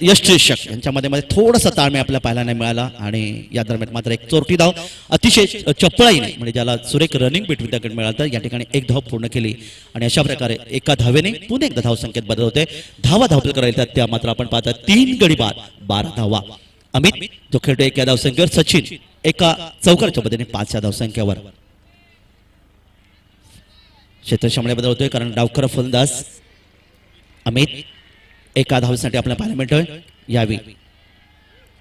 यष्टिरक्षक यांच्यामध्ये थोडासा ताळमेळ आपल्याला पाहायला नाही मिळाला आणि या दरम्यान मात्र एक चोरटी धाव अतिशय चपळाईने म्हणजे ज्याला सुरेख रनिंग बिटवीन द गट मिळालं तर या ठिकाणी एक धाव पूर्ण केली आणि अशा प्रकारे एका धावेने पुन्हा एकदा धाव संख्येत बदल होते. धावा धावपल करायला त्या मात्र आपण पाहता 3 गडी बाद 12 धावा. अमित जो खेळतो एका धावसंख्येवर, सचिन एका चौकारच्या पद्धतीने 5 धावसंख्येवर. क्षेत्रक्षमतेने बदल होतोय कारण डावकर फलंदाज अमित एका धावेसाठी आपल्याला पाहायला मिळतोय. यावी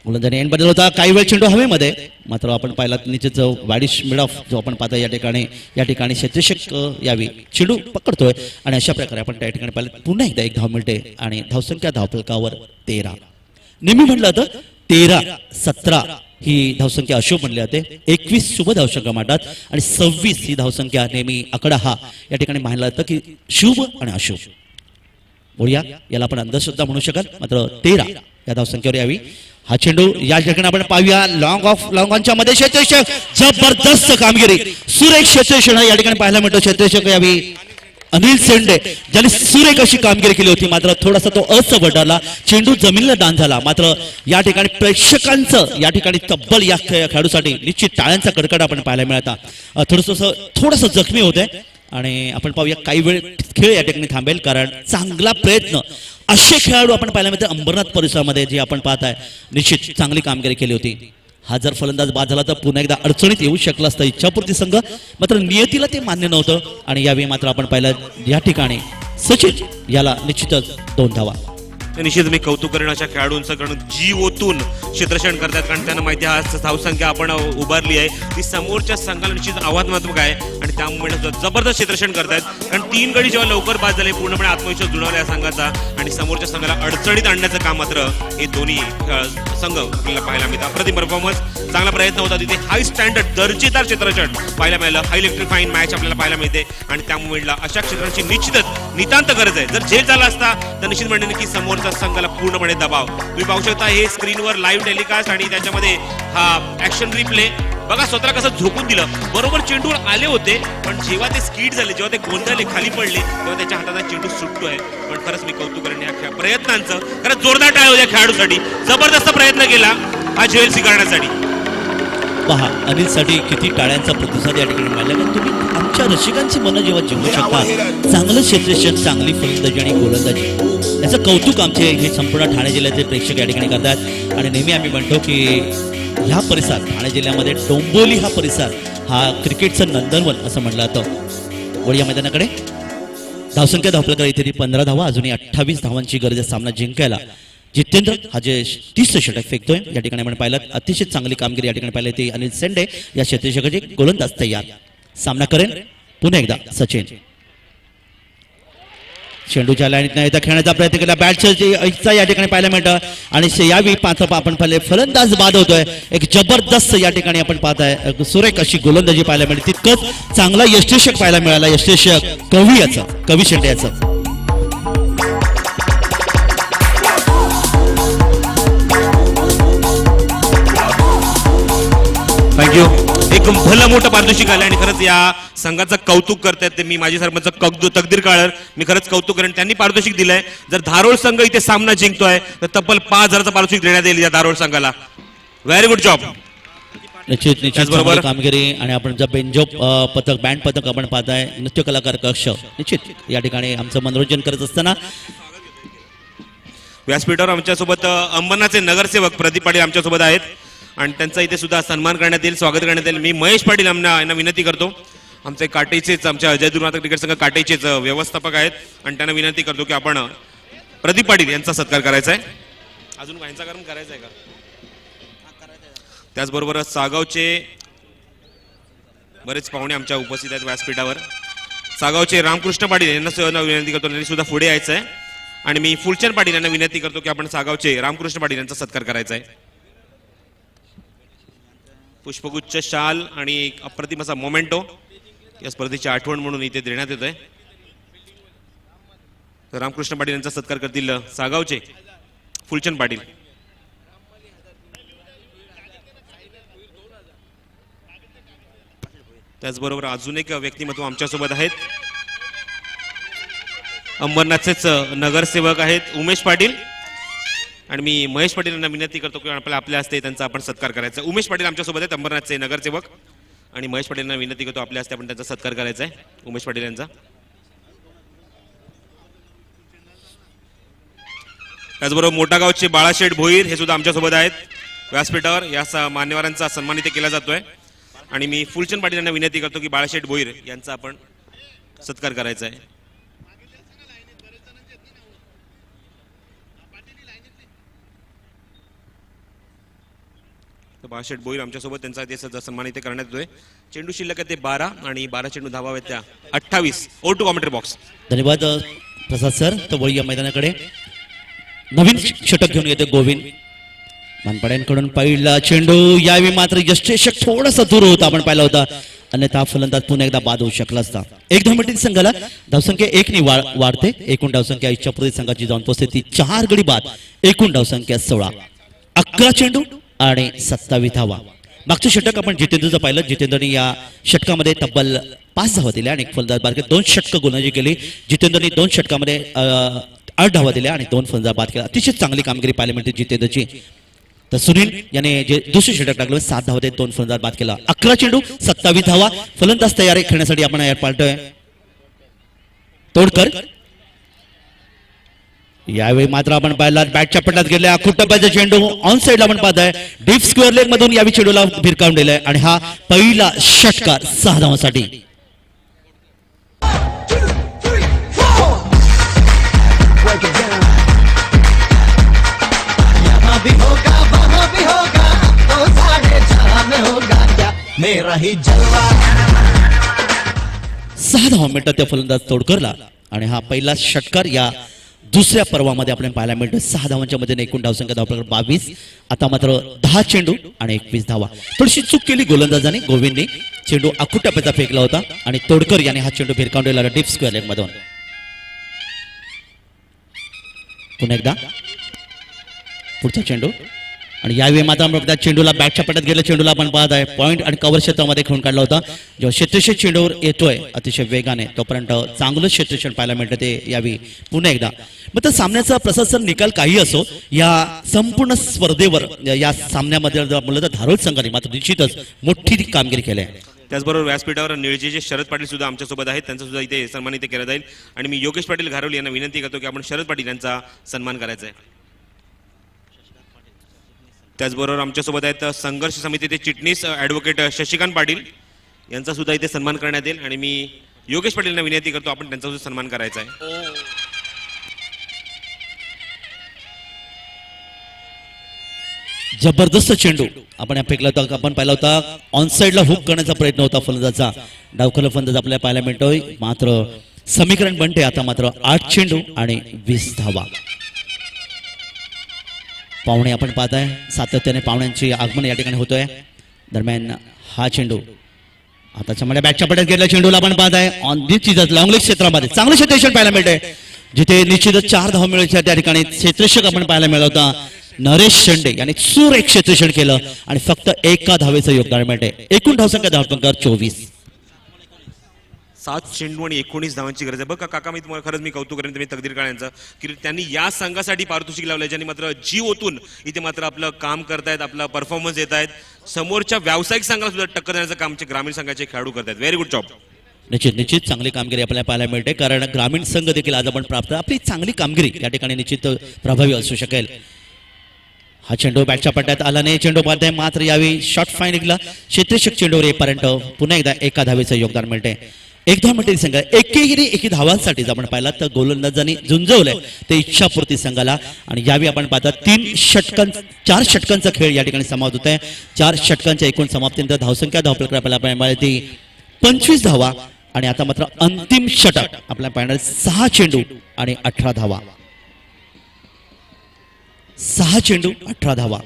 गोलंदाजाने एंड बदल होता, काही वेळ चेंडू हवेमध्ये मात्र आपण पाहिला निश्चित जो वाडिश मिड ऑफ जो आपण पाहता या ठिकाणी क्षेत्रक्षक यावी चेंडू पकडतोय आणि अशा प्रकारे आपण त्या ठिकाणी पाहिलं पुन्हा एकदा एक धाव मिळते आणि धावसंख्या धावफलकावर 13. नेहमी म्हटलं तर 13-17 ही धावसंख्या अशुभ म्हणली जाते. 21 शुभ धावसंख्या मांडतात आणि 26 ही धावसंख्या नेहमी आकडा हा या ठिकाणी मानला जातं की शुभ आणि अशुभ. बोलूया याला आपण अंधश्रद्धा म्हणू शकाल मात्र 13 या धावसंख्येवर यावी. हा चेंडू या ठिकाणी आपण पाहूया लॉंग ऑनच्या मध्ये क्षेत्ररक्षक जबरदस्त कामगिरी सुरेख क्षेत्ररक्षण या ठिकाणी पाहायला मिळतो. क्षेत्ररक्षक यावी अनिल सेंडे ज्याने सुरेख अशी कामगिरी केली होती मात्र थोडासा तो असबट आला, चेंडू जमिनीला दान झाला. मात्र या ठिकाणी प्रेक्षकांचं या ठिकाणी तब्बल या खेळाडूसाठी निश्चित टाळ्यांचा कडकड आपण पाहायला मिळाला. थोडंसं जखमी होते आणि आपण पाहूया काही वेळ खेळ या ठिकाणी थांबेल कारण चांगला प्रयत्न असे खेळाडू आपण पाहायला मिळते अंबरनाथ परिसरामध्ये जे आपण पाहताय निश्चित चांगली कामगिरी केली होती. हा जर फलंदाज बाद झाला तर पुन्हा एकदा अडचणीत येऊ शकला असता इच्छापूर्ती संघ, मात्र नियतीला ते मान्य नव्हतं आणि यावेळी मात्र आपण पाहिलं या ठिकाणी सचिन याला निश्चितच 2 धावा.
निश्चित मी कौतुक करेन अशा खेळाडूंचं कारण जीव ओतून क्षेत्ररक्षण करतात कारण त्यांना माहिती आहे धावसंख्या आपण उभारली आहे ती समोरच्या संघाला निश्चित आव्हानात्मक आहे आणि त्यामुळे जबरदस्त क्षेत्ररक्षण करतायत कारण 3 गडी जेव्हा लवकर बाद झाले पूर्णपणे आत्मविश्वास जुळवला या संघाचा आणि समोरच्या संघाला अडचणीत आणण्याचं काम मात्र हे दोन्ही संघ आपल्याला पाहायला मिळतात. अप्रतिम परफॉर्मन्स, चांगला प्रयत्न होता तिथे, हाय स्टँडर्ड दर्जेदार क्षेत्ररक्षण पाहायला मिळालं, हाय इलेक्ट्रिफाईंग मॅच आपल्याला पाहायला मिळते आणि त्यामुळे अशा क्षेत्रांची निश्चितच नितांत गरज आहे. जर झेल झाला असता तर निश्चित म्हणणे की समोर संघाला पूर्णपणे दबाव. तुम्ही पाहू शकता हे स्क्रीनवर लाईव्ह टेलिकास्ट आणि त्याच्यामध्ये हा ऍक्शन रिप्ले बघा स्वतःला कसं झोकून दिलं, बरोबर चेंडूवर आले होते पण जेव्हा ते स्कीड झाले जेव्हा ते गोंधळले खाली पडले तेव्हा त्याच्या हाताचा चेंडू सुटतोय. पण खरंच मी कौतुक करेन या प्रयत्नांचं, खरंच जोरदार टाळ्या होत्या खेळाडूसाठी, जबरदस्त प्रयत्न केला हा झेल स्वीकारण्यासाठी.
पहा अनिलसाठी किती टाळ्यांचा प्रतिसाद या ठिकाणी मिळाला कारण तुम्ही आमच्या रसिकांची मनं जेव्हा जिंकू शकता, चांगलं क्षेत्ररक्षण, चांगली फलंदाजी आणि गोलंदाजी याचं कौतुक आमचे हे संपूर्ण ठाणे जिल्ह्याचे प्रेक्षक या ठिकाणी करतात. आणि नेहमी आम्ही म्हणतो की ह्या परिसर ठाणे जिल्ह्यामध्ये डोंबोली हा परिसर हा क्रिकेटचं नंदनवन असं म्हटलं जातं. वर या मैदानाकडे धावसंख्या धावपलकर इथे 15 धावा, अजूनही 28 धावांची गरज आहे सामना जिंकायला. जितेंद्र हा जे 30 षटक फेकतोय या ठिकाणी आपण पाहिलं अतिशय चांगली कामगिरी या ठिकाणी पाहिली ती अनिल सेंडे या क्षेत्ररक्षकाचे. गोलंदाज तयार, सामना करेन पुन्हा एकदा सचिन. चेंडूच्या लाईनीत नाही खेळण्याचा प्रयत्न केला, बॅटचा या ठिकाणी पाहायला मिळतं आणि यावेळी पात्र आपण पाहिले फलंदाज बाद होतोय. एक जबरदस्त या ठिकाणी आपण पाहताय सुरेख अशी गोलंदाजी पाहायला मिळते. तितकंच चांगला यष्टिरक्षक पाहायला मिळाला, यष्टिरक्षक कवी शेंडे याचं.
थँक्यू. एक भलं मोठं पारितोषिक आलं आणि खरंच या संघाचं कौतुक करतायत ते मी माझी सरपंच तकदीर काळर मी खरंच कौतुक करेन. त्यांनी पारितोषिक दिलंय. जर धारोळ संघ इथे सामना जिंकतोय तर तब्बल 5,000चं पारितोषिक देण्यात येईल या धारोळ संघाला. Very good job.
निश्चित बरोबर कामगिरी. आणि आपण जर बेंजो पथक बँड पथक आपण पाहताय, नृत्य कलाकार कक्ष निश्चित या ठिकाणी आमचं मनोरंजन करत असताना
व्यासपीठावर आमच्यासोबत अंबरनाथचे नगरसेवक प्रदीप पाटील आमच्यासोबत आहेत आणि त्यांचा इथे सुद्धा सन्मान करण्यात येईल, स्वागत करण्यात येईल. मी महेश पाटील यांना विनंती करतो, आमचे काटेचेच आमच्या अजय दुर्नाथ क्रिकेट संघ काटेचेच व्यवस्थापक आहेत आणि त्यांना विनंती करतो की आपण प्रदीप पाटील यांचा सत्कार करायचा आहे. अजून यांचा कारण करायचा आहे का? त्याचबरोबर सागावचे बरेच पाहुणे आमच्या उपस्थित आहेत व्यासपीठावर. सागावचे रामकृष्ण पाटील यांना विनंती करतो, त्यांनी सुद्धा पुढे यायचं आहे आणि मी फुलचंद पाटील यांना विनंती करतो की आपण सागावचे रामकृष्ण पाटील यांचा सत्कार करायचा आहे. पुष्पगुच्छ, शाल आणि एक अप्रतिम असा मोमेंटो या स्पर्धेची आठवण म्हणून इथे देण्यात येतोय. तर रामकृष्ण पाटील यांचा सत्कार करतील सागावचे फुलचंद पाटील. त्याचबरोबर अजून एक व्यक्तिमत्व आमच्यासोबत आहेत, अंबरनाथचेच नगरसेवक आहेत उमेश पाटील, आणि मी महेश पाटील यांना विनंती करतो की आपल्या हस्ते त्यांचा आपण सत्कार करायचा आहे. उमेश पाटील आमच्यासोबत आहेत, अंबरनाथचे नगरसेवक, आणि महेश पाटील यांना विनंती करतो आपल्या हस्ते आपण त्यांचा सत्कार करायचा आहे. उमेश पाटील यांचा. त्याचबरोबर मोठा गावचे बाळाशेठ भोईर हे सुद्धा आमच्यासोबत आहेत व्यासपीठावर. या मान्यवरांचा सन्मान इथे केला जातोय, आणि मी फुलचंद पाटील यांना विनंती करतो की बाळाशेठ भोईर यांचा आपण सत्कार करायचा आहे. बाळाशेठ भोईर आमच्यासोबत, त्यांचा ते सन्मान इथे करण्यात येतोय. चेंडू शिल्लक आहे ते 12 आणि 12 चेंडू धावावेत त्या 28. Over to commentary box.
धन्यवाद प्रसाद सर. तर वळी या मैदानाकडे नवीन षटक घेऊन येते गोविंद मानपाड्यांकडून. पहिला चेंडू यावेळी मात्र यष्टीषक थोडासा दूर होता, आपण पाहिला होता, अन्यथा फलंदाज पुन्हा एकदा बाद होऊ शकला असता. एक धावमटीत संघाला धावसंख्या 1 ने वाढते. एकूण धावसंख्या इच्छापूर्ती संघाची जाऊन पोहोचते ती 4 गडी बाद. एकूण धावसंख्या 16. 11 चेंडू आणि 27 धावा. मागचं षटक आपण जितेंद्रचं पाहिलं. जितेंद्रने या षटकामध्ये तब्बल 5 धावा दिल्या आणि एक फलंदाज बाद केला. 2 षटकं गोलंदाजी केली. जितेंद्रने 2 षटकामध्ये 8 धावा दिल्या आणि 2 फलंदाज बाद केला. अतिशय चांगली कामगिरी पाहायला मिळते जितेंद्रची. तर सुनील याने जे दुसरे षटक टाकलं 7 धावा देत 2 फलंदाज बाद केला. 11 चेंडू 27 धावा. फलंदाज तयार आहे खेळण्यासाठी. आपण यार पाळतोय तोडकर. यावेळी मात्र आपण पाहिला बॅटच्या पट्ट्यात गेल्या खूप टप्प्याचा चेंडू ऑन साइडला आपण पाहताय. डीप स्क्वेअर लेग मधून यावेळी चेंडूला भिरकावून दिलाय आणि हा पहिला षटकार 6 धावांसाठी. सहा धावा मिळतात त्या फलंदाज तोडकरला आणि हा पहिला षटकार या दुसऱ्या पर्वामध्ये आपल्याला पाहायला मिळतं. 6 धावांच्या मध्ये एकूण धावसंख्या धावप्रकार 22. आता मात्र 10 चेंडू आणि 21 धावा. थोडीशी चूक केली गोलंदाजाने. गोविंदने चेंडू आखूट टप्प्याचा फेकला होता आणि तोडकर याने हा चेंडू भिरकावून दिला डीप स्क्वेअर लेग मधून. पुन्हा एकदा पुढचा चेंडू आणि यावेळी मात्र त्या चेंडूला बॅटच्या पट्ट्यात गेल्या चेंडूला आपण पाहत आहे पॉईंट आणि कव्हर क्षेत्रामध्ये खेळून काढला होता. जेव्हा क्षेत्रक्षण चेंडूवर येतोय अतिशय वेगाने तोपर्यंत चांगलं क्षेत्रक्षण पाहायला मिळतं ते यावेळी पुन्हा एकदा. मग तर सामन्याचा प्रशासन निकाल काही असो, या संपूर्ण स्पर्धेवर या सामन्यामध्ये जर म्हणलं तर धारोळ संघाने मात्र निश्चितच मोठी कामगिरी केली आहे.
त्याचबरोबर व्यासपीठावर निळजेचे शरद पाटील सुद्धा आमच्यासोबत आहेत. त्यांचा सुद्धा इथे सन्मान इथे केला जाईल आणि मी योगेश पाटील घारवली यांना विनंती करतो की आपण शरद पाटील यांचा सन्मान करायचा आहे. त्याचबरोबर आमच्यासोबत आहेत संघर्ष समितीचे चिटणीस ॲडव्होकेट शशिकांत पाटील यांचा सुद्धा इथे सन्मान करण्यात येईल आणि मी योगेश पाटील यांना विनंती करतो आपण त्यांचा सुद्धा सन्मान करायचा आहे.
जबरदस्त चेंडू आपण फेकला होता. आपण पाहिला होता ऑन साइडला हुक करण्याचा प्रयत्न होता फलंदाजाचा. डावखल फलंदाज आपल्याला पाहायला मिळतोय. मात्र समीकरण बनते आता मात्र 8 चेंडू आणि 20 धावा. पाहुणे आपण पाहताय सातत्याने पाहुण्यांची आगमन या ठिकाणी होतोय. दरम्यान हा चेंडू आता चमड्या बॅटच्या पट्ट्यात गेलेल्या चेंडूला आपण पाहताय ऑन निश्चितच लॉंग लेग क्षेत्रामध्ये चांगलं क्षेत्ररक्षण पाहायला मिळतंय. जिथे निश्चितच 4 धावा मिळायच्या त्या ठिकाणी क्षेत्ररक्षक आपण पाहायला मिळाला होता. नरेश शेंडे यांनी चूर एक क्षेत्ररक्षण केलं आणि फक्त 1 धावेचं योगदान मिळते. एकूण धावसंख्या धावपंकर 24.
7 चेंडू आणि 19 धावांची गरज आहे. बघा काका, मी तुम्हाला खरंच मी कौतुक करेन तुम्ही तकदीर काळ्यांचं की त्यांनी या संघासाठी पारितोषिक लावलं, ज्यांनी मात्र जीव ओतून इथे मात्र आपलं काम करतायत, आपला परफॉर्मन्स देत आहेत. समोरच्या व्यावसायिक संघाला सुद्धा टक्कर देण्याचं काम ग्रामीण संघाचे खेळाडू करतायत. Very good job.
निश्चित चांगली कामगिरी आपल्याला पाहायला मिळते. कारण ग्रामीण संघ देखील आज आपण प्राप्त आपली चांगली कामगिरी या ठिकाणी निश्चित प्रभावी असू शकेल. हा चेंडू बॅटच्या पट्ट्यात आला नाही. चेंडू बाद आहे. मात्र यावेळी शॉर्ट फायनिंगला क्षेत्ररक्षक चेंडूवर येईपर्यंत पुन्हा एकदा 1 धावेचं योगदान मिळते. 1 धाव मिळते संघ. एकेरी धावांसाठी आपण पाहिला तर गोलंदाजांनी झुंजवलंय ते इच्छापूर्ती संघाला. आणि यावेळी आपण पाहता 4 षटकांचा खेळ या ठिकाणी समाप्त होत आहे. 4 षटकांच्या एकूण समाप्तीनंतर धावसंख्या धावपळ आपल्याला मिळते 25 धावा. आणि आता मात्र अंतिम षटक आपल्याला पाहणार 6 चेंडू आणि 18 धावा. 6 चेंडू 18 धावा.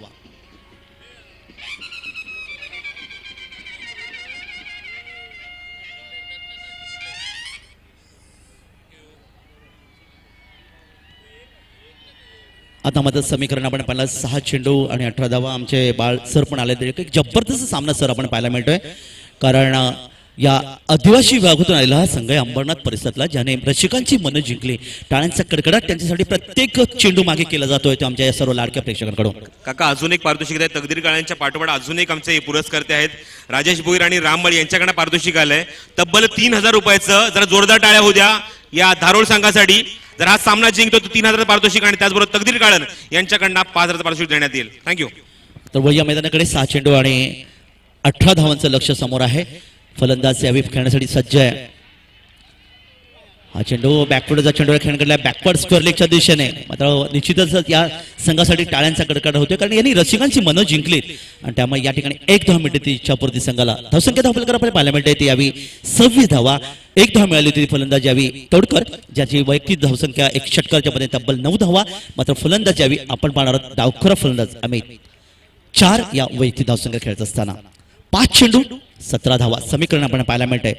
आता मात्र समीकरण आपण पाहिलं 6 चेंडू आणि 18 धावा. आमचे बाळ सर पण आले. एक जबरदस्त सामना सर आपण पाहायला मिळतोय. कारण या आदिवासी विभागातून आलेला हा संघ आहे अंबरनाथ परिसरातला, ज्याने रसिकांची मनं जिंकली. टाळ्यांचा कडकडाट त्यांच्यासाठी प्रत्येक चेंडू मागे केला जातोय ते आमच्या या सर्व लाडक्या प्रेक्षकांकडून.
काका अजून एक पारितोषिक आहे. तकदीर काळ्यांच्या पाठोपाठ अजून एक आमचे पुरस्कर्ते आहेत. राजेश भोईर आणि राम मळी यांच्याकडनं पारितोषिक आलंय तब्बल 3,000 रुपयाचं. जरा जोरदार टाळ्या होऊ द्या या धारोळ संघासाठी. जर हा सामना जिंकतो तर 3,000 पारितोषिक आणि त्याचबरोबर तकदीर काळन यांच्याकडनं 5,000 पारितोषिक देण्यात येईल. थँक्यू.
तर वय या मैदानाकडे 6 चेंडू आणि 18 धावांचं लक्ष समोर आहे. फलंदाज यावी खेळण्यासाठी सज्ज आहे. हा चेंडू बॅकवर्डचा चेंडू खेळण्याकडला बॅकवर्ड स्क्वेअर लेगच्या दिशेने. मात्र निश्चितच या संघासाठी टाळ्यांचा कडकड होतोय, कारण यांनी रसिकांची मनं जिंकलीत आणि त्यामुळे या ठिकाणी 1 धाव मिळते ती इच्छापूर्ती संघाला. धावसंख्या धावपलकर आपल्याला पाहायला मिळते ती यावी 26 धावा. 1 धाव मिळाली होती फलंदाज यावी तोडकर, ज्याची वैयक्तिक धावसंख्या 1 षटकाच्या मध्ये तब्बल 9 धावा. मात्र फलंदाज यावी आपण पाहणार आहोत डावखुरा फलंदाज अमित 4 या वैयक्तिक धावसंख्या खेळत असताना. 5 चेंडू 17 धावा समीकरण आपण पाहायला मिळतंय.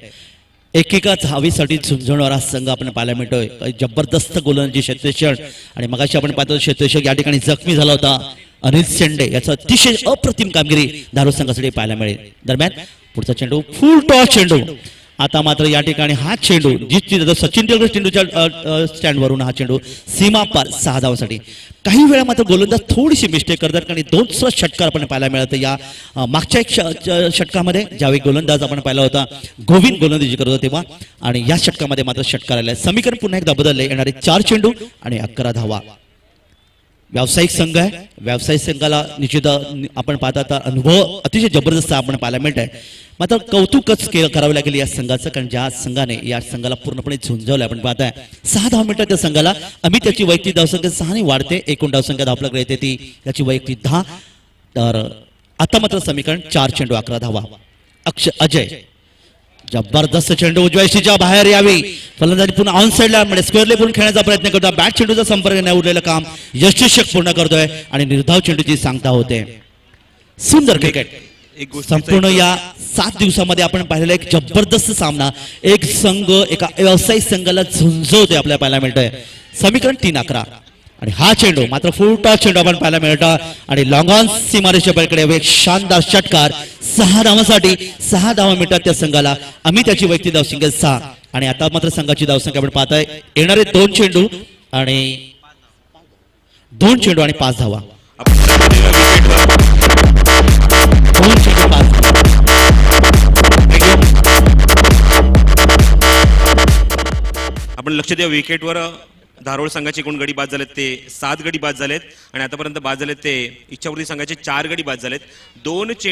एकेका धावीसाठी झुंजणारा संघ आपण पाहायला मिळतोय. जबरदस्त गोलंदाजी क्षेत्रक्षण आणि मगाशी आपण पाहतो क्षेत्रक्षक या ठिकाणी जखमी झाला होता अनिल शेंडे. याचा अतिशय अप्रतिम कामगिरी धारोळ संघासाठी पाहायला मिळेल. दरम्यान पुढचा चेंडू फुल टॉस चेंडू. आता मात्र या ठिकाणी हा चेंडू सचिन तेंडुलकर चेंडूच्या स्टँडवरून हा चेंडू सीमा पार 6 धावांसाठी. काही वेळा मात्र गोलंदाज थोडीशी मिस्टेक करतात, कारण 2 षटकार आपण पाहायला मिळतं या मागच्या एक षटकामध्ये. ज्यावेळी गोलंदाज आपण पाहिला होता गोविंद गोलंदाजी करत होता तेव्हा, आणि या षटकामध्ये मात्र षटकार आलाय. समीकरण पुन्हा एकदा बदलले. येणारे 4 चेंडू आणि 11 धावा. व्यावसायिक संघ आहे. व्यावसायिक संघाला निश्चित आपण पाहता आता अनुभव अतिशय जबरदस्त आपण पाहायला मिळत आहे. मात्र कौतुकच करावं लागेल या संघाचं, कारण ज्या संघाने या संघाला पूर्णपणे झुंजवलं आपण पाहताय. 6 धाव मिळतात त्या संघाला. आम्ही त्याची वैयक्तिक धावसंख्या 6 वाढते. एकूण धावसंख्या धावपलकडे येते ती त्याची वैयक्तिक 10. तर आता मात्र समीकरण 4 चेंडू 11 धावा. अजय जबरदस्त चेंडू उजव्या बाहेर यावी. फलंदाजी पुन्हा ऑन साईडला म्हणजे स्क्वेअर लेग खेळण्याचा प्रयत्न करतो. बॅट चेंडूचा संपर्क नाही उरलेलं काम यशस्वी पूर्ण करतोय आणि निर्धाव चेंडूची सांगता होते. सुंदर क्रिकेट. संपूर्ण या 7 दिवसामध्ये आपण पाहिलेला एक जबरदस्त सामना. एक संघ एका व्यावसायिक संघाला झुंजवतोय आपल्याला पाहायला मिळतोय. समीकरण 3-11 आणि हा चेंडू मात्र फुल टॉस चेंडू आपण पाहायला मिळतो आणि लॉंग ऑन सीमारेषेच्या पलीकडे एक शानदार षटकार. 6 धावांसाठी 6 धावा मिळतात त्या संघाला. आम्ही त्याची वैयक्तिक धावसंख्या 6 आणि आता मात्र संघाची धावसंख्या आपण पाहताय. येणारे 2 चेंडू आणि 2 चेंडू आणि 5 धावा. 2 चेंडू 5
आपण लक्ष द्या विकेटवर धारोळ संघाचे एकूण गडी बाद झालेत ते 7 गडी बाद झालेत आणि आतापर्यंत बाद झालेत ते इच्छापूर्ती संघाचे 4 गडी बाद झालेत. 2 चेंडू